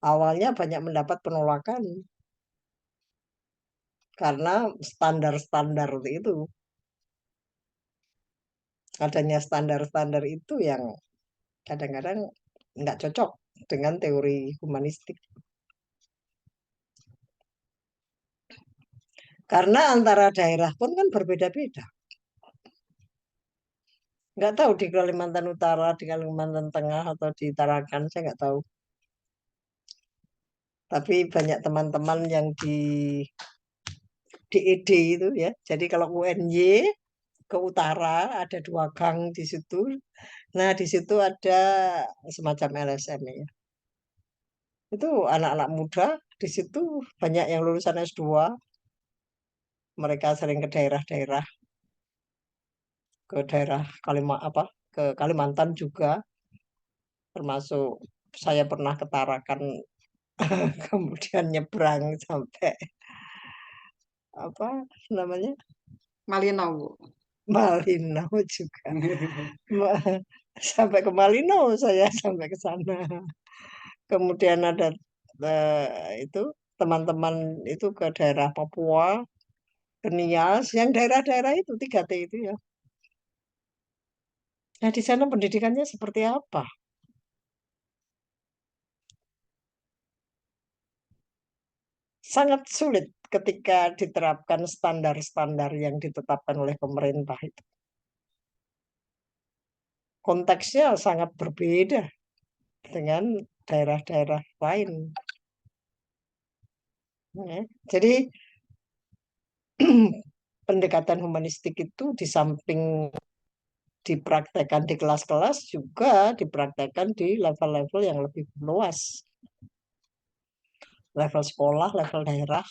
Awalnya banyak mendapat penolakan karena standar-standar itu. Adanya standar-standar itu yang kadang-kadang nggak cocok dengan teori humanistik. Karena antara daerah pun kan berbeda-beda. Nggak tahu di Kalimantan Utara, di Kalimantan Tengah, atau di Tarakan, saya nggak tahu. Tapi banyak teman-teman yang di ED itu ya. Jadi kalau UNY ke utara ada 2 gang di situ. Nah, di situ ada semacam LSM ya. Itu anak-anak muda di situ banyak yang lulusan S2. Mereka sering ke daerah-daerah, ke daerah ke Kalimantan juga, termasuk saya pernah ke Tarakan, kemudian nyebrang sampai apa namanya Malino, Bu. Malino juga. Sampai ke Malino saya sampai ke sana. Kemudian ada itu teman-teman itu ke daerah Papua, ke Nias, yang daerah-daerah itu 3T itu ya. Nah, di sana pendidikannya seperti apa? Sangat sulit ketika diterapkan standar-standar yang ditetapkan oleh pemerintah itu. Konteksnya sangat berbeda dengan daerah-daerah lain. Ya. Jadi pendekatan humanistik itu di samping dipraktekkan di kelas-kelas juga dipraktekkan di level-level yang lebih luas. Level sekolah, level daerah,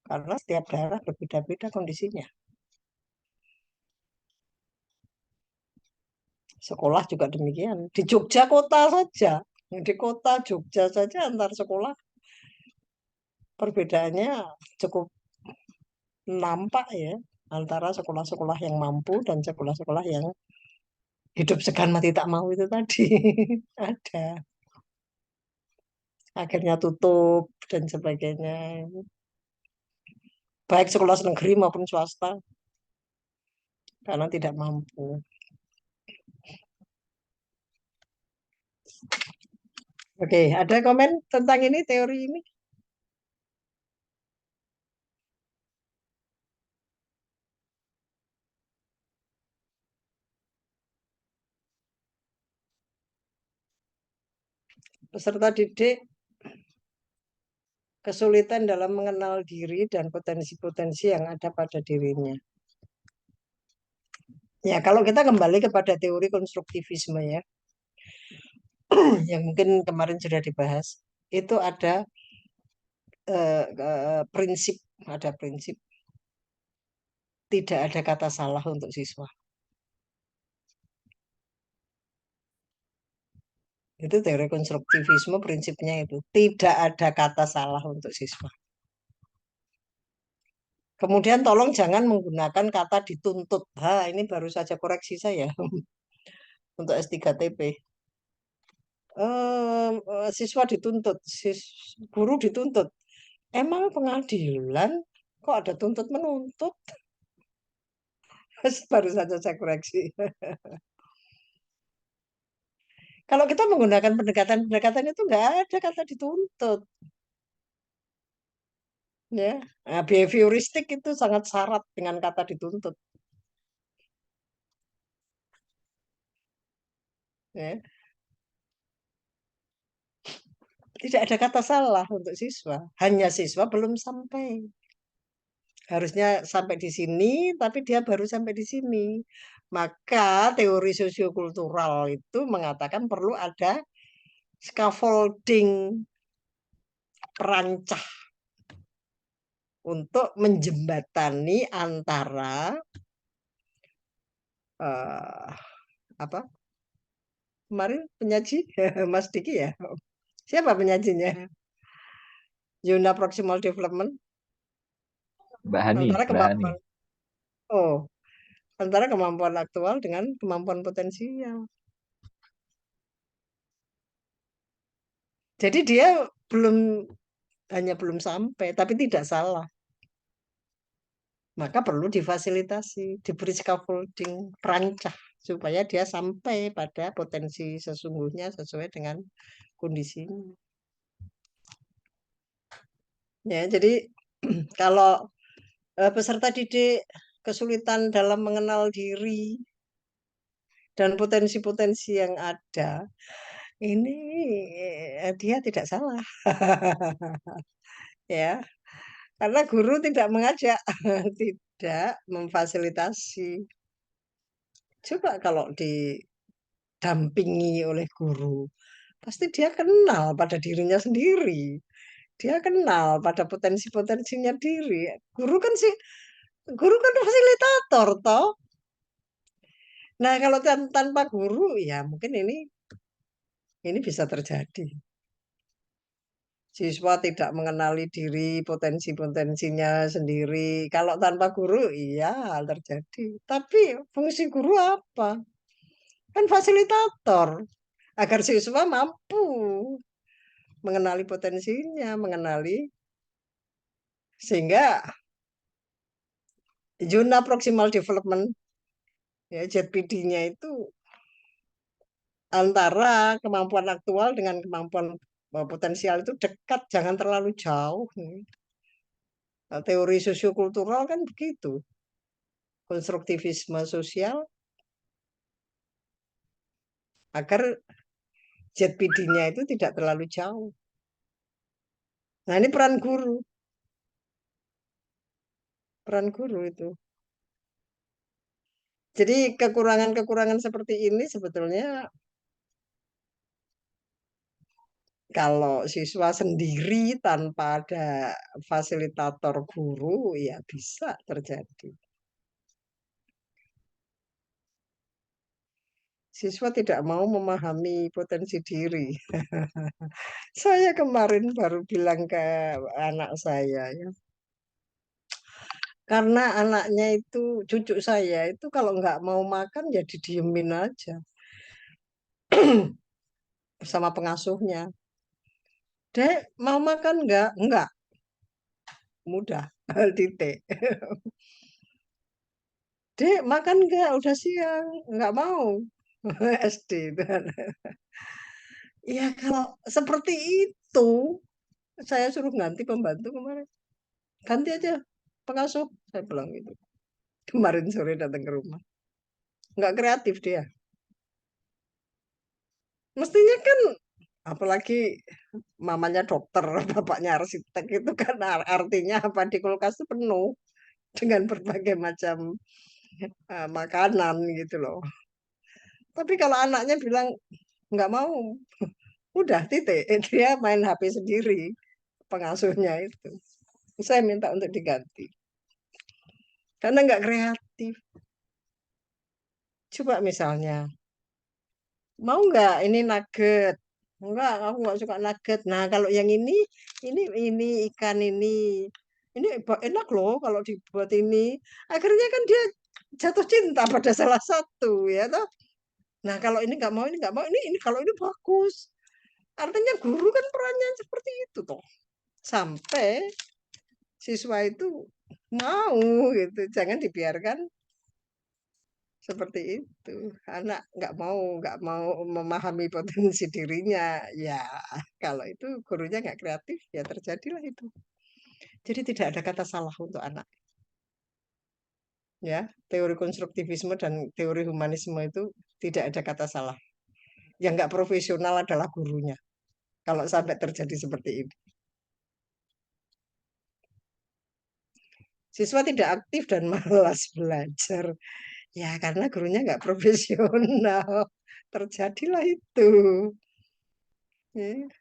karena setiap daerah berbeda-beda kondisinya. Sekolah juga demikian. Di Jogja kota saja, di kota Jogja saja antar sekolah perbedaannya cukup nampak ya antara sekolah-sekolah yang mampu dan sekolah-sekolah yang hidup segan mati tak mau itu tadi. Ada. Akhirnya tutup dan sebagainya. Baik sekolah negeri maupun swasta karena tidak mampu. Oke, ada komen tentang ini teori ini? Peserta didik kesulitan dalam mengenal diri dan potensi-potensi yang ada pada dirinya. Ya, kalau kita kembali kepada teori konstruktivisme ya, yang mungkin kemarin sudah dibahas, itu ada prinsip, tidak ada kata salah untuk siswa. Itu teori konstruktivisme, prinsipnya itu tidak ada kata salah untuk siswa. Kemudian tolong jangan menggunakan kata dituntut. Ini baru saja koreksi saya untuk S3TP. Siswa dituntut, guru dituntut. Emang pengadilan kok ada tuntut menuntut? Baru saja saya koreksi. Kalau kita menggunakan pendekatan-pendekatan itu nggak ada kata dituntut. Ya, nah, behavioristik itu sangat syarat dengan kata dituntut. Ya. Tidak ada kata salah untuk siswa, hanya siswa belum sampai. Harusnya sampai di sini, tapi dia baru sampai di sini. Maka teori sosiokultural itu mengatakan perlu ada scaffolding, perancah untuk menjembatani antara apa kemarin penyaji Mas Diki ya, siapa penyajinya? Zona Proximal Development Mbak Hani, antara Mbak Hani. kemampuan antara kemampuan aktual dengan kemampuan potensial. Jadi dia hanya belum sampai, tapi tidak salah. Maka perlu difasilitasi, diberi scaffolding, perancah, supaya dia sampai pada potensi sesungguhnya sesuai dengan kondisinya. Ya, jadi kalau peserta didik kesulitan dalam mengenal diri dan potensi-potensi yang ada, ini dia tidak salah. Ya, karena guru tidak mengajak, tidak memfasilitasi. Coba kalau didampingi oleh guru, pasti dia kenal pada dirinya sendiri. Dia kenal pada potensi-potensinya diri. Guru kan fasilitator toh. Nah, kalau tanpa guru ya mungkin ini bisa terjadi. Siswa tidak mengenali diri, potensi-potensinya sendiri. Kalau tanpa guru, iya terjadi. Tapi fungsi guru apa? Kan fasilitator. Agar siswa mampu mengenali potensinya, sehingga zona proximal development, ya, ZPD-nya itu antara kemampuan aktual dengan kemampuan potensial itu dekat, jangan terlalu jauh. Nah, teori sosiokultural kan begitu. Konstruktivisme sosial agar ZPD-nya itu tidak terlalu jauh. Nah, ini peran guru. Peran guru itu. Jadi kekurangan-kekurangan seperti ini sebetulnya kalau siswa sendiri tanpa ada fasilitator guru ya bisa terjadi. Siswa tidak mau memahami potensi diri. Saya kemarin baru bilang ke anak saya ya. Karena anaknya itu, cucu saya itu kalau nggak mau makan ya didiemin aja sama pengasuhnya. Dek, mau makan nggak? Enggak. Mudah, titik. Dek, makan nggak? Udah siang. Nggak mau. SD. Ya kalau seperti itu, saya suruh ganti pembantu kemarin. Ganti aja pengasuh, saya bilang gitu. Kemarin sore datang ke rumah. Nggak kreatif dia. Mestinya kan Apalagi mamanya dokter, bapaknya arsitek itu kan artinya apa di kulkas itu penuh dengan berbagai macam makanan gitu loh. Tapi kalau anaknya bilang nggak mau, udah titik, dia main HP sendiri, pengasuhnya itu. Saya minta untuk diganti. Karena nggak kreatif. Coba misalnya, mau nggak ini nugget? Enggak, aku nggak suka nugget. Nah, kalau yang ini ikan ini enak loh kalau dibuat ini. Akhirnya kan dia jatuh cinta pada salah satu, ya toh. Nah, kalau ini nggak mau, ini nggak mau, ini kalau ini bagus. Artinya guru kan perannya seperti itu toh. Sampai siswa itu mau gitu. Jangan dibiarkan seperti itu. Anak nggak mau memahami potensi dirinya. Ya, kalau itu gurunya nggak kreatif, ya terjadilah itu. Jadi tidak ada kata salah untuk anak. Ya, teori konstruktivisme dan teori humanisme itu tidak ada kata salah. Yang nggak profesional adalah gurunya. Kalau sampai terjadi seperti ini. Siswa tidak aktif dan malas belajar. Ya, karena gurunya nggak profesional. Terjadilah itu. Ya.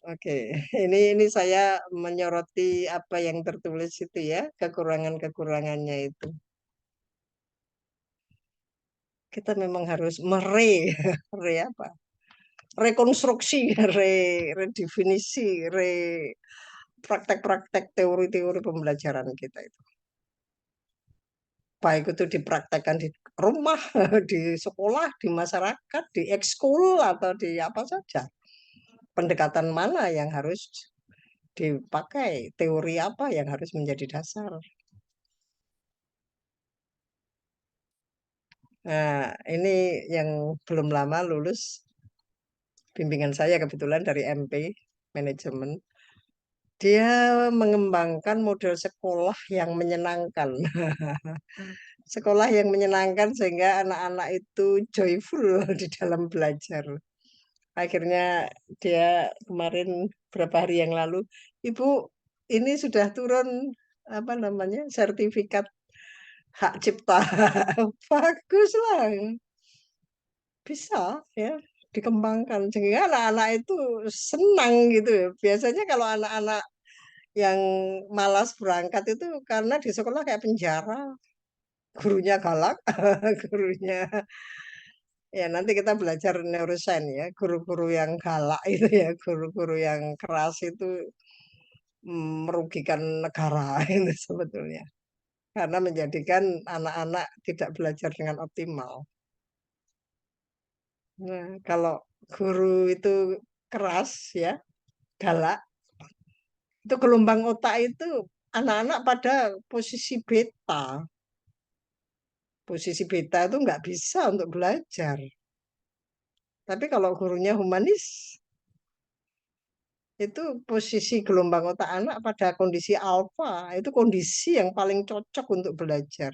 Oke, ini saya menyoroti apa yang tertulis itu ya, kekurangan-kekurangannya itu. Kita memang harus re apa? Rekonstruksi, redefinisi, praktek-praktek teori-teori pembelajaran kita itu. Baik itu dipraktekkan di rumah, di sekolah, di masyarakat, di ekskul atau di apa saja. Pendekatan mana yang harus dipakai, teori apa yang harus menjadi dasar. Nah, ini yang belum lama lulus bimbingan saya kebetulan dari MP, manajemen. Dia mengembangkan model sekolah yang menyenangkan. Sekolah yang menyenangkan sehingga anak-anak itu joyful di dalam belajar. Akhirnya dia kemarin beberapa hari yang lalu, Ibu, ini sudah turun apa namanya sertifikat hak cipta. Bagus lah, bisa ya dikembangkan sehingga anak-anak itu senang gitu ya. Biasanya kalau anak-anak yang malas berangkat itu karena di sekolah kayak penjara, gurunya galak, gurunya ya nanti kita belajar neuroscience ya, guru-guru yang galak itu ya, guru-guru yang keras itu merugikan negara itu sebetulnya. Karena menjadikan anak-anak tidak belajar dengan optimal. Nah, kalau guru itu keras ya, galak, itu gelombang otak itu anak-anak pada posisi beta. Posisi beta itu nggak bisa untuk belajar. Tapi kalau gurunya humanis, itu posisi gelombang otak anak pada kondisi alfa, itu kondisi yang paling cocok untuk belajar.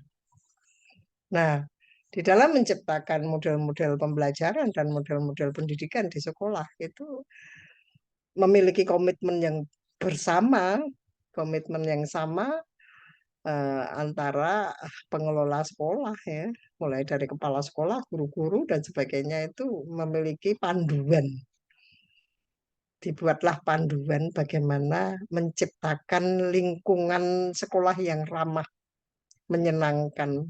Nah, di dalam menciptakan model-model pembelajaran dan model-model pendidikan di sekolah itu memiliki komitmen yang bersama, komitmen yang sama antara pengelola sekolah ya, mulai dari kepala sekolah, guru-guru dan sebagainya itu memiliki panduan. Dibuatlah panduan bagaimana menciptakan lingkungan sekolah yang ramah, menyenangkan.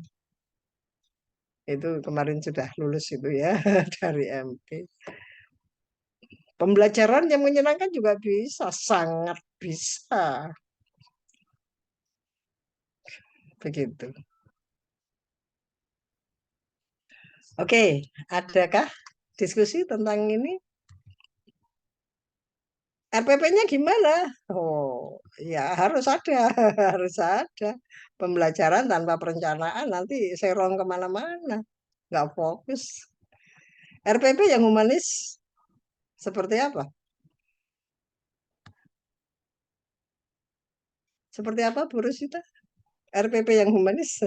Itu kemarin sudah lulus itu ya dari MP. Pembelajaran yang menyenangkan juga bisa, sangat bisa. Begitu. Oke, adakah diskusi tentang ini? RPP-nya gimana? Oh, ya harus ada, harus ada. Pembelajaran tanpa perencanaan nanti serong kemana-mana, nggak fokus. RPP yang humanis seperti apa? Seperti apa, Bu Rosita? RPP yang humanis?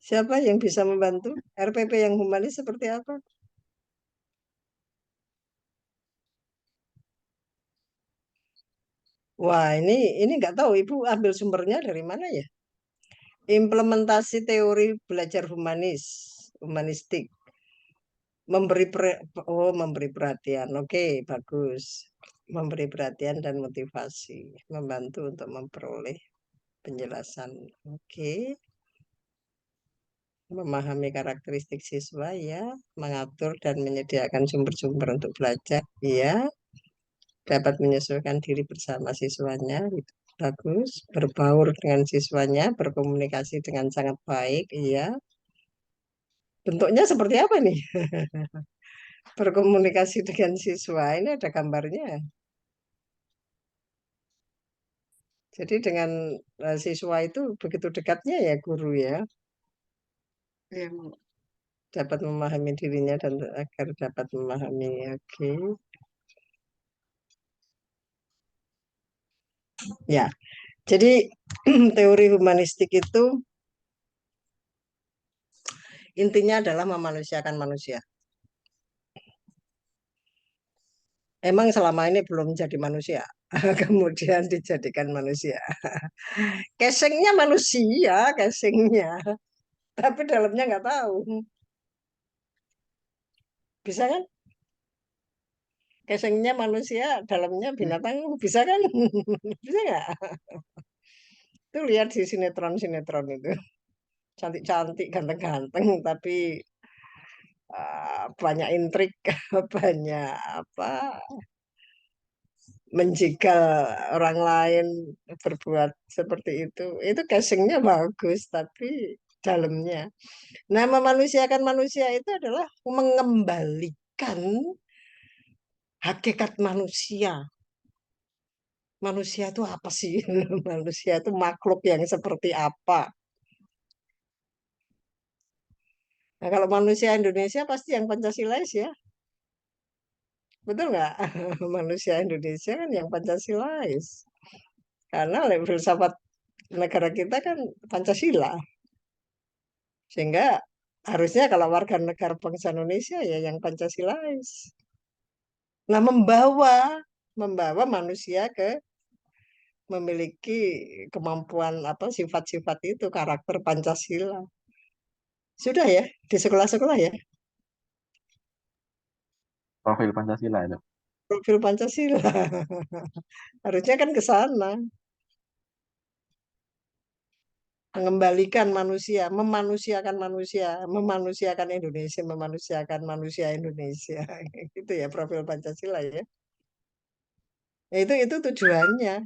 Siapa yang bisa membantu? RPP yang humanis seperti apa? Wah, ini nggak tahu Ibu ambil sumbernya dari mana ya? Implementasi teori belajar humanistik. Memberi perhatian. Oke, bagus. Memberi perhatian dan motivasi, membantu untuk memperoleh penjelasan. Oke. Memahami karakteristik siswa ya, mengatur dan menyediakan sumber-sumber untuk belajar ya, dapat menyesuaikan diri bersama siswanya. Gitu. Bagus, berbaur dengan siswanya, berkomunikasi dengan sangat baik, iya. Bentuknya seperti apa nih? Berkomunikasi dengan siswa, ini ada gambarnya. Jadi dengan siswa itu begitu dekatnya ya guru ya, Iya, Bu. dapat memahami dirinya dan agar dapat memahami. Oke. Ya, jadi teori humanistik itu intinya adalah memanusiakan manusia. Emang selama ini belum jadi manusia, kemudian dijadikan manusia. Casingnya manusia, casingnya, tapi dalamnya nggak tahu. Bisa kan? Casingnya manusia, dalamnya binatang, bisa kan? Bisa nggak? Itu lihat di sinetron-sinetron itu. Cantik-cantik, ganteng-ganteng, tapi banyak intrik, banyak apa menjegal orang lain berbuat seperti itu. Itu casingnya bagus, tapi dalamnya. Nah, memanusiakan manusia itu adalah mengembalikan hakikat manusia. Manusia itu apa sih? Manusia itu makhluk yang seperti apa? Nah, kalau manusia Indonesia pasti yang Pancasilais ya. Betul nggak? Manusia Indonesia kan yang Pancasilais. Karena filsafat negara kita kan Pancasila. Sehingga harusnya kalau warga negara bangsa Indonesia ya yang Pancasilais. Nah, membawa manusia ke memiliki kemampuan apa sifat-sifat itu karakter Pancasila. Sudah ya di sekolah-sekolah ya Profil Pancasila itu. profil Pancasila. Harusnya kan ke sana mengembalikan manusia, memanusiakan Indonesia, memanusiakan manusia Indonesia. Itu ya profil Pancasila ya. Ya, itu tujuannya.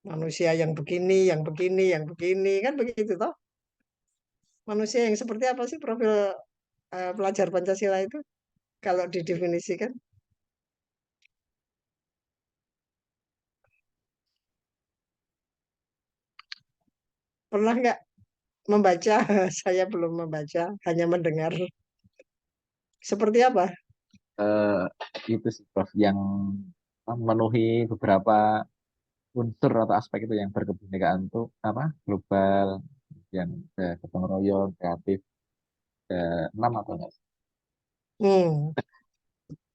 Manusia yang begini, yang begini, yang begini, kan begitu toh? Manusia yang seperti apa sih profil pelajar Pancasila itu kalau didefinisikan? Pernah nggak membaca? Saya belum membaca, hanya mendengar. Seperti apa? Eh, itu sih Prof yang memenuhi beberapa unsur atau aspek itu yang berkebinekaan itu apa global, yang gotong royong, kreatif, ke enam atau enggak? Hmm,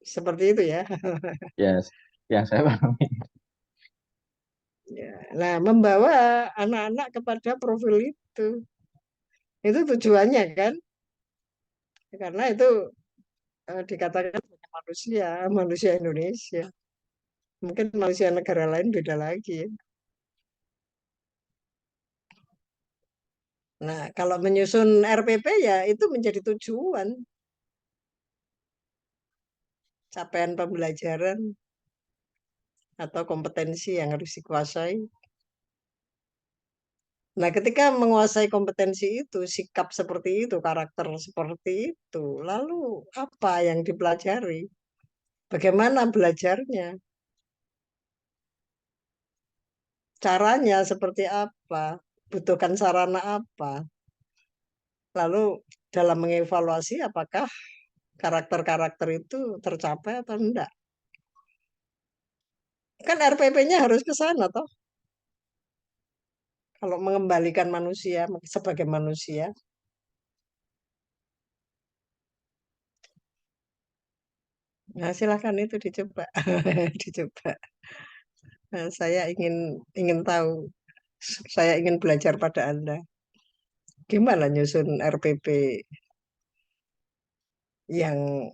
seperti itu ya. Yes, yang saya pahami. Ya. Nah, membawa anak-anak kepada profil itu tujuannya kan? Karena itu dikatakan sebagai manusia, manusia Indonesia. Mungkin manusia negara lain beda lagi ya. Nah, kalau menyusun RPP ya itu menjadi tujuan capaian pembelajaran atau kompetensi yang harus dikuasai. Nah, ketika menguasai kompetensi itu, sikap seperti itu, karakter seperti itu, lalu apa yang dipelajari? Bagaimana belajarnya? Caranya seperti apa? Butuhkan sarana apa? Lalu dalam mengevaluasi apakah karakter-karakter itu tercapai atau enggak? Kan RPP-nya harus ke sana toh. Kalau mengembalikan manusia sebagai manusia. Nah, silakan itu dicoba. Dicoba. Nah, saya ingin tahu. Saya ingin belajar pada Anda. Gimana nyusun RPP yang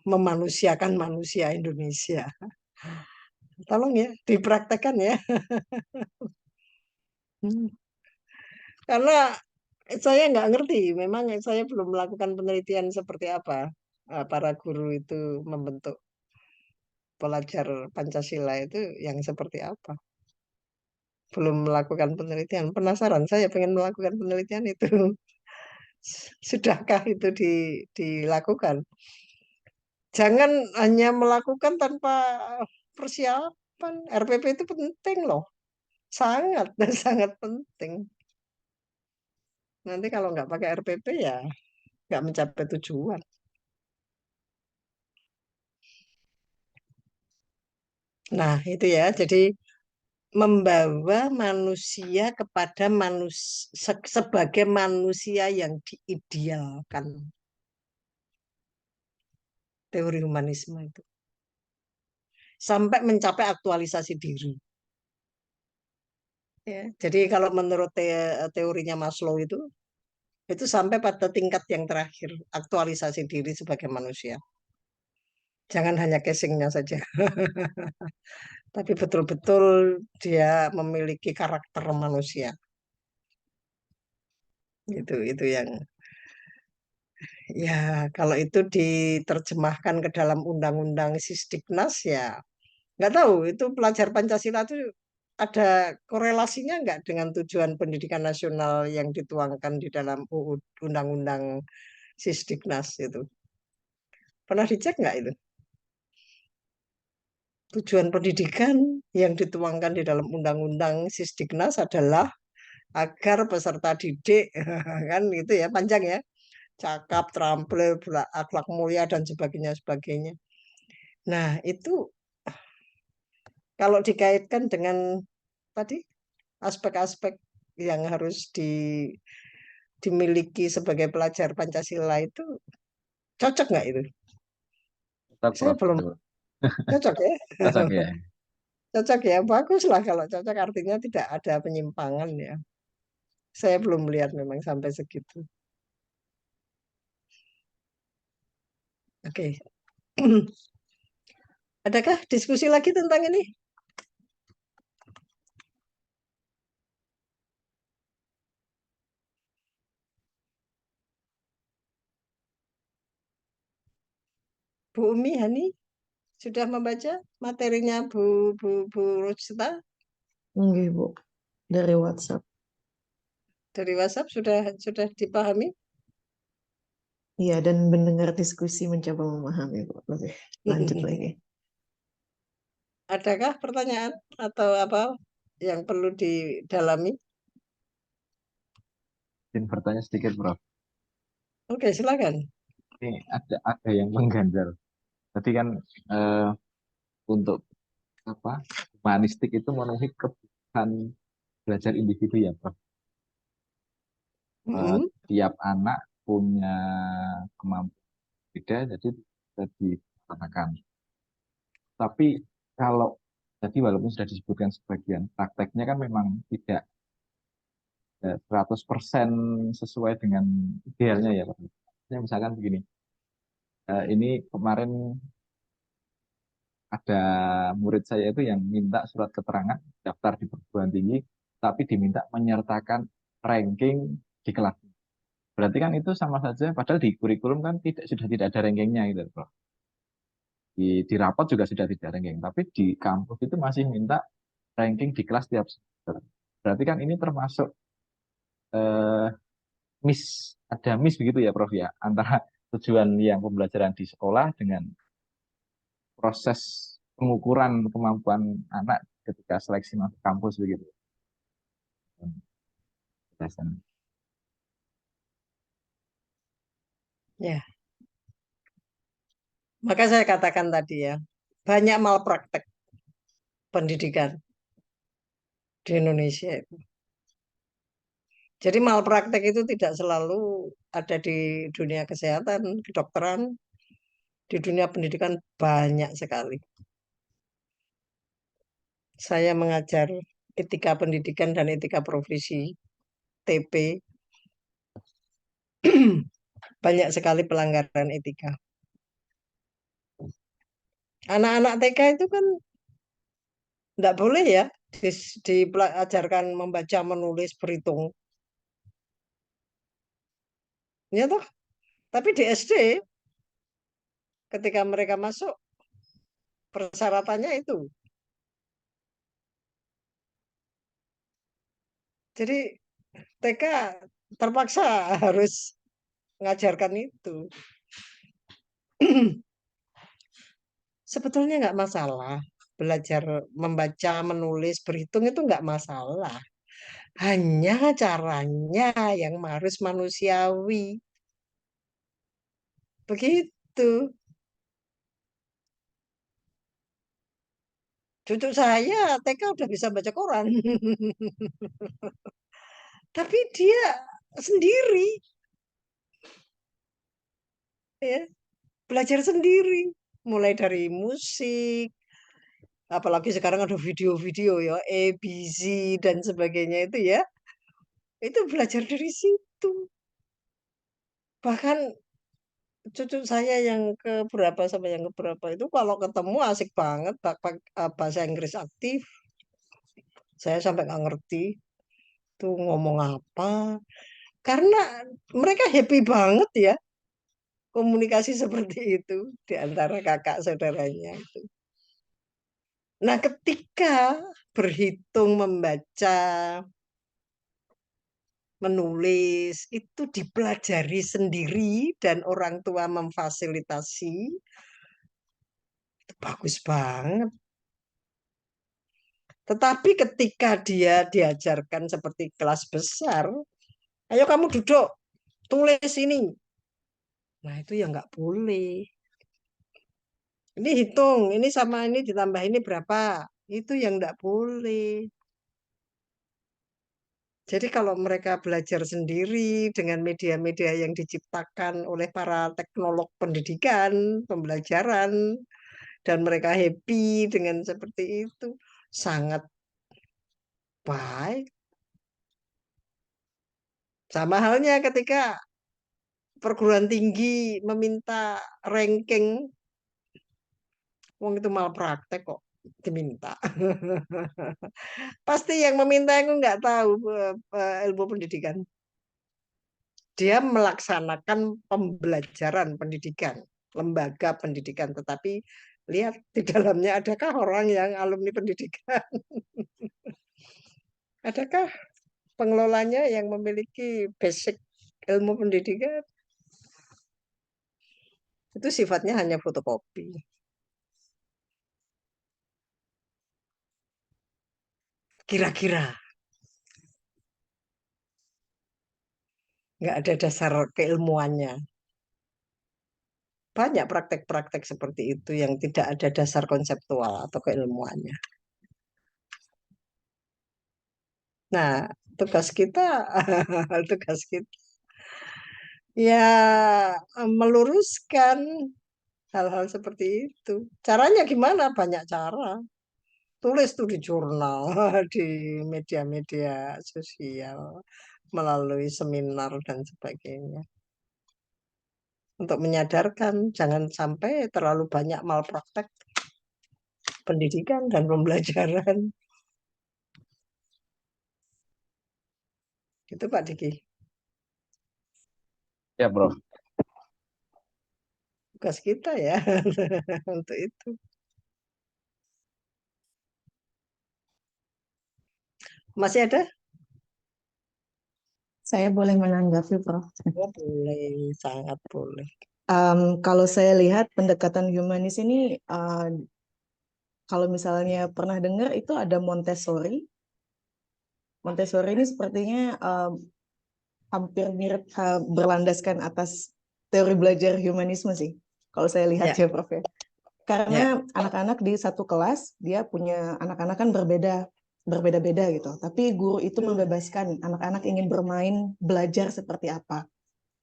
memanusiakan manusia Indonesia? Tolong ya, dipraktekkan ya. Hmm. Karena saya nggak ngerti, memang saya belum melakukan penelitian seperti apa para guru itu membentuk pelajar Pancasila itu yang seperti apa. Belum melakukan penelitian. Penasaran, saya pengen melakukan penelitian itu. Sudahkah itu dilakukan? Jangan hanya melakukan tanpa persiapan. RPP itu penting loh. Sangat, sangat penting. Nanti kalau nggak pakai RPP ya nggak mencapai tujuan. Nah, itu ya. Jadi membawa manusia kepada sebagai manusia yang diidealkan. Teori humanisme itu. Sampai mencapai aktualisasi diri. Ya, jadi kalau menurut teorinya Maslow itu sampai pada tingkat yang terakhir, aktualisasi diri sebagai manusia. Jangan hanya casingnya saja, tapi betul-betul dia memiliki karakter manusia. Itu yang ya kalau itu diterjemahkan ke dalam undang-undang Sisdiknas ya nggak tahu itu pelajar Pancasila itu ada korelasinya nggak dengan tujuan pendidikan nasional yang dituangkan di dalam UU Undang-Undang Sisdiknas itu. Pernah dicek nggak itu? Tujuan pendidikan yang dituangkan di dalam Undang-Undang Sisdiknas adalah agar peserta didik kan gitu ya panjang ya cakap, terampil, akhlak mulia dan sebagainya sebagainya. Nah itu kalau dikaitkan dengan tadi aspek-aspek yang harus dimiliki sebagai pelajar Pancasila itu cocok nggak itu? Tetap, Saya Prof. belum Betul. cocok ya. Cocok ya. Cocok ya, bagus lah kalau cocok artinya tidak ada penyimpangan ya. Saya belum melihat memang sampai segitu. Oke. Adakah diskusi lagi tentang ini? Bu Umi Hani sudah membaca materinya Bu Rosita Enggak, Bu. Dari WhatsApp. dari WhatsApp sudah dipahami? Iya, dan mendengar diskusi mencoba memahami, Bu. Lebih lanjut lagi. Adakah pertanyaan atau apa yang perlu didalami? Izin bertanya sedikit, Prof. Oke, silakan. Ini ada yang mengganjal. Tadi kan eh, untuk apa humanistik itu memenuhi kebutuhan belajar individu ya, Prof. Mm-mm. Tiap anak punya kemampuan beda, jadi bisa ditamakan. Tapi kalau jadi walaupun sudah disebutkan sebagian, prakteknya kan memang tidak 100% sesuai dengan idealnya ya, Pak. Misalkan begini, ini kemarin ada murid saya itu yang minta surat keterangan daftar di perguruan tinggi, tapi diminta menyertakan ranking di kelas. Berarti kan itu sama saja, padahal di kurikulum kan sudah tidak ada rankingnya gitu, Bro. Di rapot juga sudah tidak ranking, tapi di kampus itu masih minta ranking di kelas tiap semester. Berarti kan ini termasuk eh, miss, ada miss begitu ya, Prof ya, antara tujuan yang pembelajaran di sekolah dengan proses pengukuran kemampuan anak ketika seleksi masuk kampus begitu. Ya, maka saya katakan tadi ya, banyak malpraktek pendidikan di Indonesia itu. Jadi malpraktek itu tidak selalu ada di dunia kesehatan, kedokteran, di dunia pendidikan banyak sekali. Saya mengajar etika pendidikan dan etika profesi, TP, banyak sekali pelanggaran etika. Anak-anak TK itu kan tidak boleh ya diajarkan membaca, menulis, berhitung. Ya toh? Tapi di SD ketika mereka masuk persyaratannya itu. Jadi TK terpaksa harus mengajarkan itu. Sebetulnya nggak masalah. Belajar membaca, menulis, berhitung itu nggak masalah. Hanya caranya yang harus manusiawi. Begitu. Cucu saya TK udah bisa baca koran. Tapi dia sendiri, ya, belajar sendiri. Mulai dari musik, apalagi sekarang ada video-video ya, ABC dan sebagainya itu ya. Itu belajar dari situ. Bahkan cucu saya yang keberapa sampai yang keberapa itu kalau ketemu asik banget, bahasa Inggris aktif. Saya sampai nggak ngerti tuh ngomong apa. Karena mereka happy banget ya komunikasi seperti itu di antara kakak saudaranya. Nah, ketika berhitung, membaca, menulis itu dipelajari sendiri dan orang tua memfasilitasi, itu bagus banget. Tetapi ketika dia diajarkan seperti kelas besar, ayo kamu duduk, tulis ini. Nah, itu ya nggak boleh. Ini hitung, ini sama ini ditambah ini berapa. Itu yang nggak boleh. Jadi kalau mereka belajar sendiri dengan media-media yang diciptakan oleh para teknolog pendidikan, pembelajaran, dan mereka happy dengan seperti itu, sangat baik. Sama halnya ketika perguruan tinggi meminta ranking, wong itu malpraktek kok diminta. Pasti yang meminta itu nggak tahu ilmu pendidikan. Dia melaksanakan pembelajaran pendidikan, lembaga pendidikan, tetapi lihat di dalamnya adakah orang yang alumni pendidikan? Adakah pengelolanya yang memiliki basic ilmu pendidikan? Itu sifatnya hanya fotokopi. Kira-kira nggak ada dasar keilmuannya. Banyak praktek-praktek seperti itu yang tidak ada dasar konseptual atau keilmuannya. Nah, tugas kita, tugas kita ya meluruskan hal-hal seperti itu. Caranya gimana? Banyak cara. Tulis tuh di jurnal, di media-media sosial, melalui seminar dan sebagainya. Untuk menyadarkan, jangan sampai terlalu banyak malpraktek pendidikan dan pembelajaran. Itu Pak Diki. Ya, Bro. Tugas kita ya untuk itu. Masih ada? Saya boleh menanggapi, Prof. Oh, boleh, sangat boleh. Kalau saya lihat pendekatan humanis ini, kalau misalnya pernah dengar itu ada Montessori. Montessori ini sepertinya hampir mirip berlandaskan atas teori belajar humanisme sih. Kalau saya lihat Ya. ya, Prof. Ya. Karena anak-anak di satu kelas, dia punya anak-anak kan berbeda berbeda-beda gitu. Tapi guru itu Hmm. membebaskan anak-anak ingin bermain, belajar seperti apa.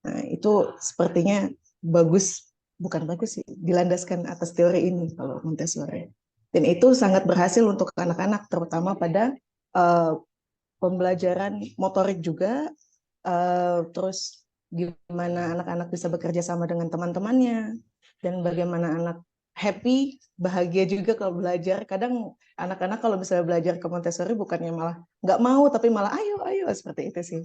Nah, itu sepertinya bagus, bukan bagus sih, dilandaskan atas teori ini kalau Montessori. Dan itu sangat berhasil untuk anak-anak, terutama pada eh, pembelajaran motorik juga, terus gimana anak-anak bisa bekerja sama dengan teman-temannya, dan bagaimana anak happy, bahagia juga kalau belajar. Kadang anak-anak kalau misalnya belajar ke Montessori bukannya malah nggak mau, tapi malah ayo, ayo, seperti itu sih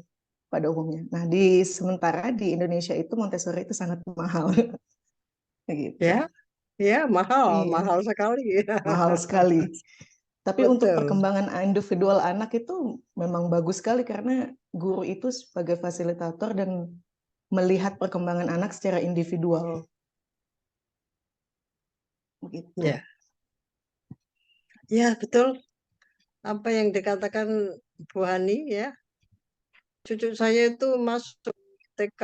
pada umumnya. Nah, sementara di Indonesia itu Montessori itu sangat mahal. Gitu. Ya, ya mahal, Iya, mahal sekali. mahal sekali. Tapi untuk Betul. perkembangan individual anak itu memang bagus sekali karena guru itu sebagai fasilitator dan melihat perkembangan anak secara individual. Begitu. Ya, ya betul. Apa yang dikatakan Bu Hani ya, cucu saya itu masuk TK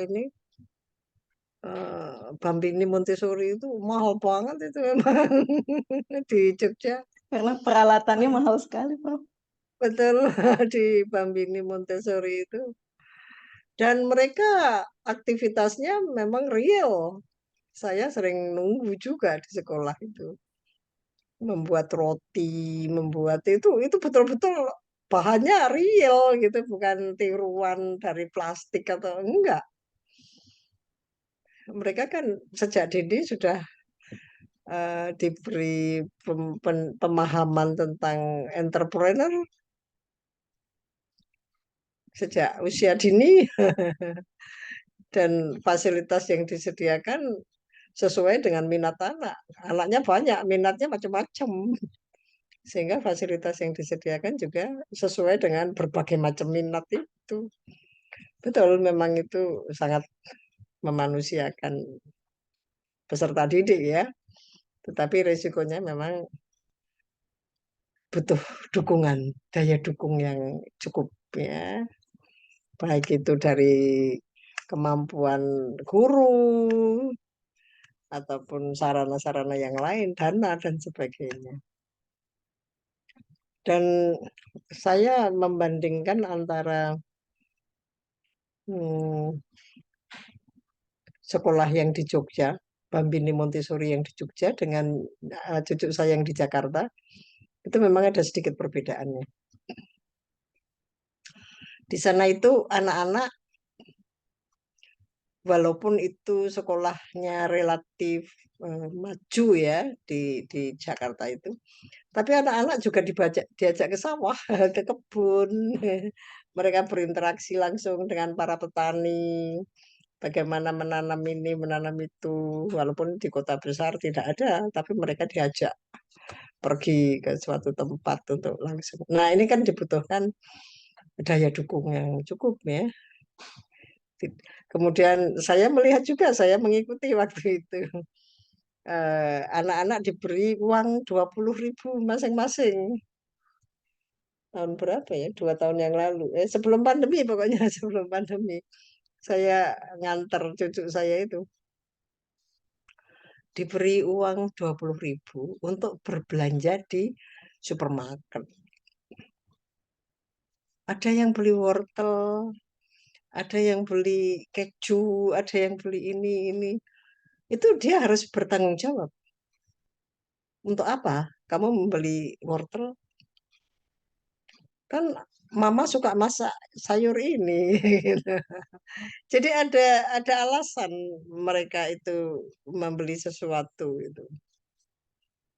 ini Bambini Montessori itu mahal banget itu memang di Jogja. Karena peralatannya mahal sekali, Prof. Betul di Bambini Montessori itu. Dan mereka aktivitasnya memang real. Saya sering nunggu juga di sekolah itu. Membuat roti, membuat itu betul-betul bahannya real gitu, bukan tiruan dari plastik atau enggak. Mereka kan sejak dini sudah diberi pemahaman tentang entrepreneur sejak usia dini dan fasilitas yang disediakan sesuai dengan minat anak. Anaknya banyak, minatnya macam-macam. Sehingga fasilitas yang disediakan juga sesuai dengan berbagai macam minat itu. Betul, memang itu sangat memanusiakan peserta didik ya. Tetapi resikonya memang butuh dukungan, daya dukung yang cukup ya. Baik itu dari kemampuan guru ataupun sarana-sarana yang lain, dana dan sebagainya. Dan saya membandingkan antara hmm, sekolah yang di Jogja, Bambini Montessori yang di Jogja dengan cucu saya yang di Jakarta, itu memang ada sedikit perbedaannya. Di sana itu anak-anak, walaupun itu sekolahnya relatif maju ya di Jakarta itu, tapi anak-anak juga diajak ke sawah, ke kebun. Mereka berinteraksi langsung dengan para petani, bagaimana menanam ini, menanam itu. Walaupun di kota besar tidak ada, tapi mereka diajak pergi ke suatu tempat untuk langsung. Nah, ini kan dibutuhkan daya dukung yang cukup ya. Kemudian saya melihat juga, saya mengikuti waktu itu. Anak-anak diberi uang 20.000 masing-masing. Tahun berapa ya? 2 tahun yang lalu. Sebelum pandemi pokoknya, sebelum pandemi. Saya nganter cucu saya itu. Diberi uang 20.000 untuk berbelanja di supermarket. Ada yang beli wortel, ada yang beli keju, ada yang beli ini. Itu dia harus bertanggung jawab. Untuk apa? Kamu membeli wortel? Kan mama suka masak sayur ini. Gitu. Jadi ada alasan mereka itu membeli sesuatu itu.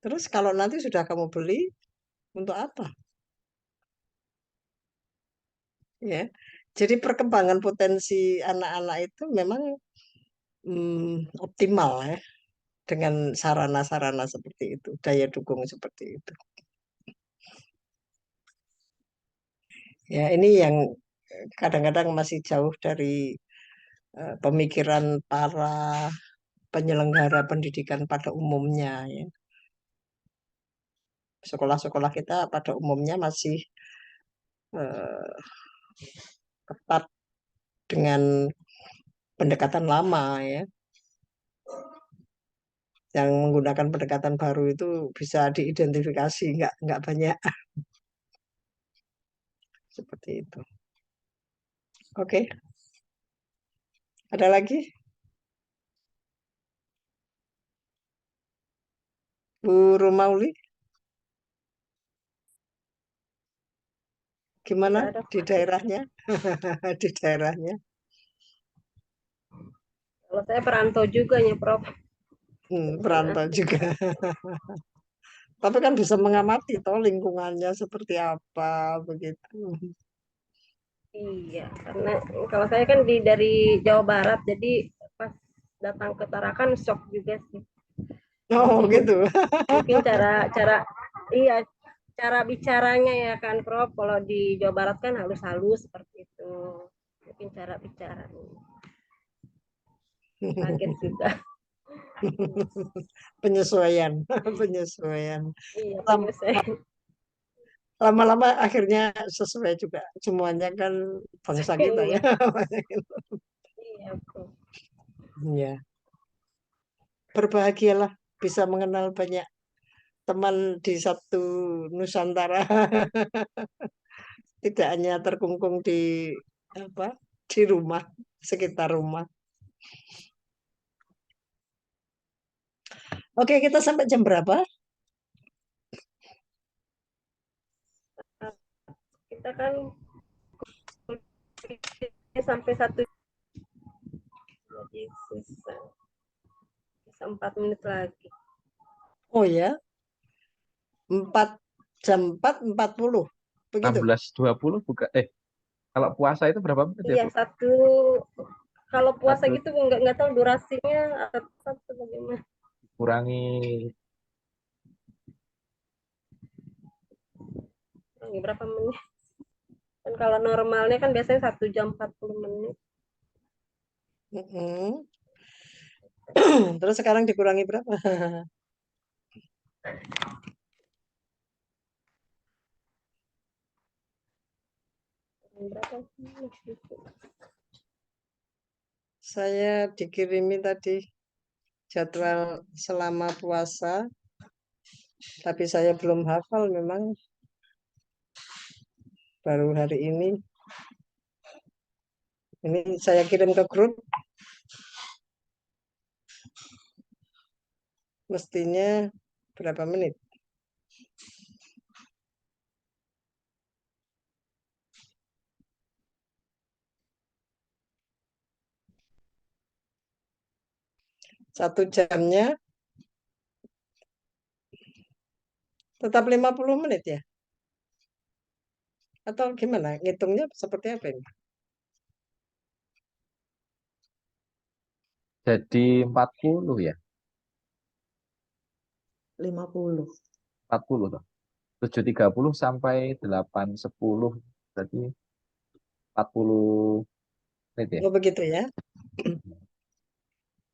Terus kalau nanti sudah kamu beli, untuk apa? Ya. Jadi perkembangan potensi anak-anak itu memang optimal ya dengan sarana-sarana seperti itu, daya dukung seperti itu. Ya, ini yang kadang-kadang masih jauh dari pemikiran para penyelenggara pendidikan pada umumnya ya. Sekolah-sekolah kita pada umumnya masih eh, ketat dengan pendekatan lama ya. Yang menggunakan pendekatan baru itu bisa diidentifikasi nggak banyak. seperti itu. Oke, ada lagi? Bu Romauli, gimana Tidak ada di daerahnya? Di daerahnya. Kalau saya perantau juga ya, Prof. Perantau juga. Tapi kan bisa mengamati toh lingkungannya seperti apa begitu. Iya, karena kalau saya kan dari Jawa Barat, jadi pas datang ke Tarakan shock juga sih. Oh gitu. Mungkin cara iya cara bicaranya ya kan, Prof. Kalau di Jawa Barat kan halus-halus seperti itu. Mungkin cara bicaranya kaget juga. Penyesuaian, penyesuaian. Iya, Lam- penyelesaian. Lama-lama akhirnya sesuai juga. Semuanya kan bangsa kita ya. Iya, Prof. Ya, berbahagialah bisa mengenal banyak teman di satu Nusantara. Tidak hanya terkungkung di apa di rumah, sekitar rumah. Oke, kita sampai jam berapa? Kita kan sampai 1, jadi bisa 4 menit lagi. Oh ya, 4 jam 4:40. Begitu. 16.20 buka kalau puasa itu berapa menit ya, Iya, Bu? kalau puasa Satu gitu nggak tahu durasinya atau satu bagaimana. kurangi Berapa menit? Kan kalau normalnya kan biasanya 1 jam 40 menit. Mm-mm. Terus sekarang dikurangi berapa? Berapa? Saya dikirimi tadi jadwal selama puasa, tapi saya belum hafal memang baru hari ini. Ini saya kirim ke grup. Mestinya berapa menit? Satu jamnya tetap 50 menit ya? Atau gimana? Ngitungnya seperti apa ini? jadi 40 ya. 50. 40 toh. 7.30 sampai 8.10 berarti 40 menit ya. Oh begitu ya.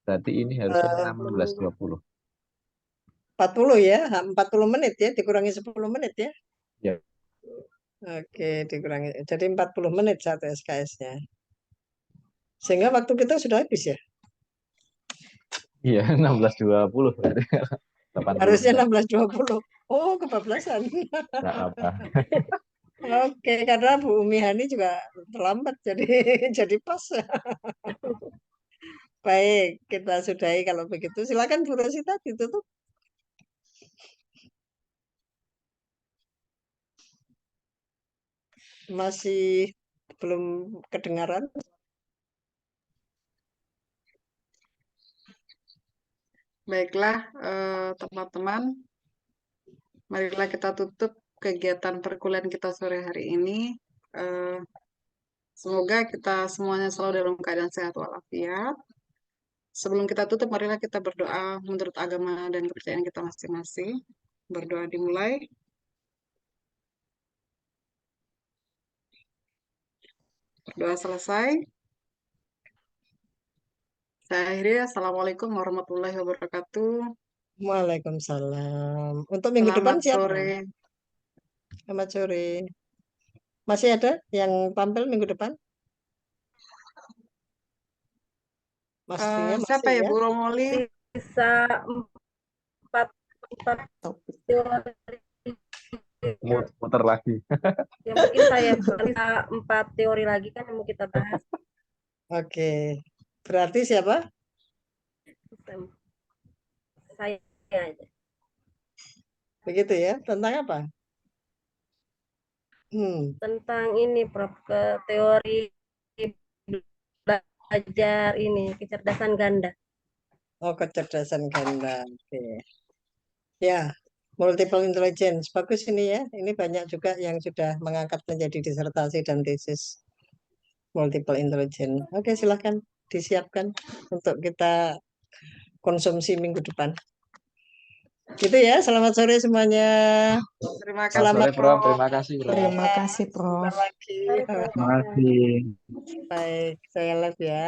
Berarti ini harusnya Eh, 16.20. 40 ya, 40 menit ya, dikurangi 10 menit ya. Ya. Oke, dikurangi. Jadi 40 menit satu SKS-nya. Sehingga waktu kita sudah habis ya. Iya, 16.20 berarti 80 Harusnya menit. 16:20. Oh, kebablasan. Enggak apa. Oke, karena Bu Umi Hani juga terlambat jadi jadi pas. Baik, kita sudahi kalau begitu. Silakan Bu Rosita ditutup. Masih belum kedengaran. Baiklah, teman-teman, marilah kita tutup kegiatan perkuliahan kita sore hari ini. Eh, Semoga kita semuanya selalu dalam keadaan sehat walafiat. Sebelum kita tutup, marilah kita berdoa menurut agama dan kepercayaan kita masing-masing. Berdoa dimulai. Berdoa selesai. Saya akhiri. Assalamualaikum warahmatullahi wabarakatuh. Waalaikumsalam. Untuk minggu depan Selamat siapa? sore. Selamat sore. Masih ada yang tampil minggu depan? Pastinya Siapa masih ya, ya. Bu Romoli? Sisa 4 Topik. teori muter lagi. Ya mungkin saya bisa 4 teori lagi kan yang mau kita bahas. Oke. Berarti siapa? Saya aja. Begitu ya. Tentang apa? Tentang ini Prof, ke teori belajar ini kecerdasan ganda. Oh, kecerdasan ganda. Oke. Ya, multiple intelligence. Bagus ini ya. Ini banyak juga yang sudah mengangkat menjadi disertasi dan tesis. Multiple intelligence. Oke, silahkan disiapkan untuk kita konsumsi minggu depan. Gitu ya. Selamat sore semuanya. Terima kasih, Selamat sore, Prof. Prof. Terima kasih, Prof. Terima kasih, Prof. Sebentar lagi. Mari, Prof. Terima kasih. Baik, saya live ya.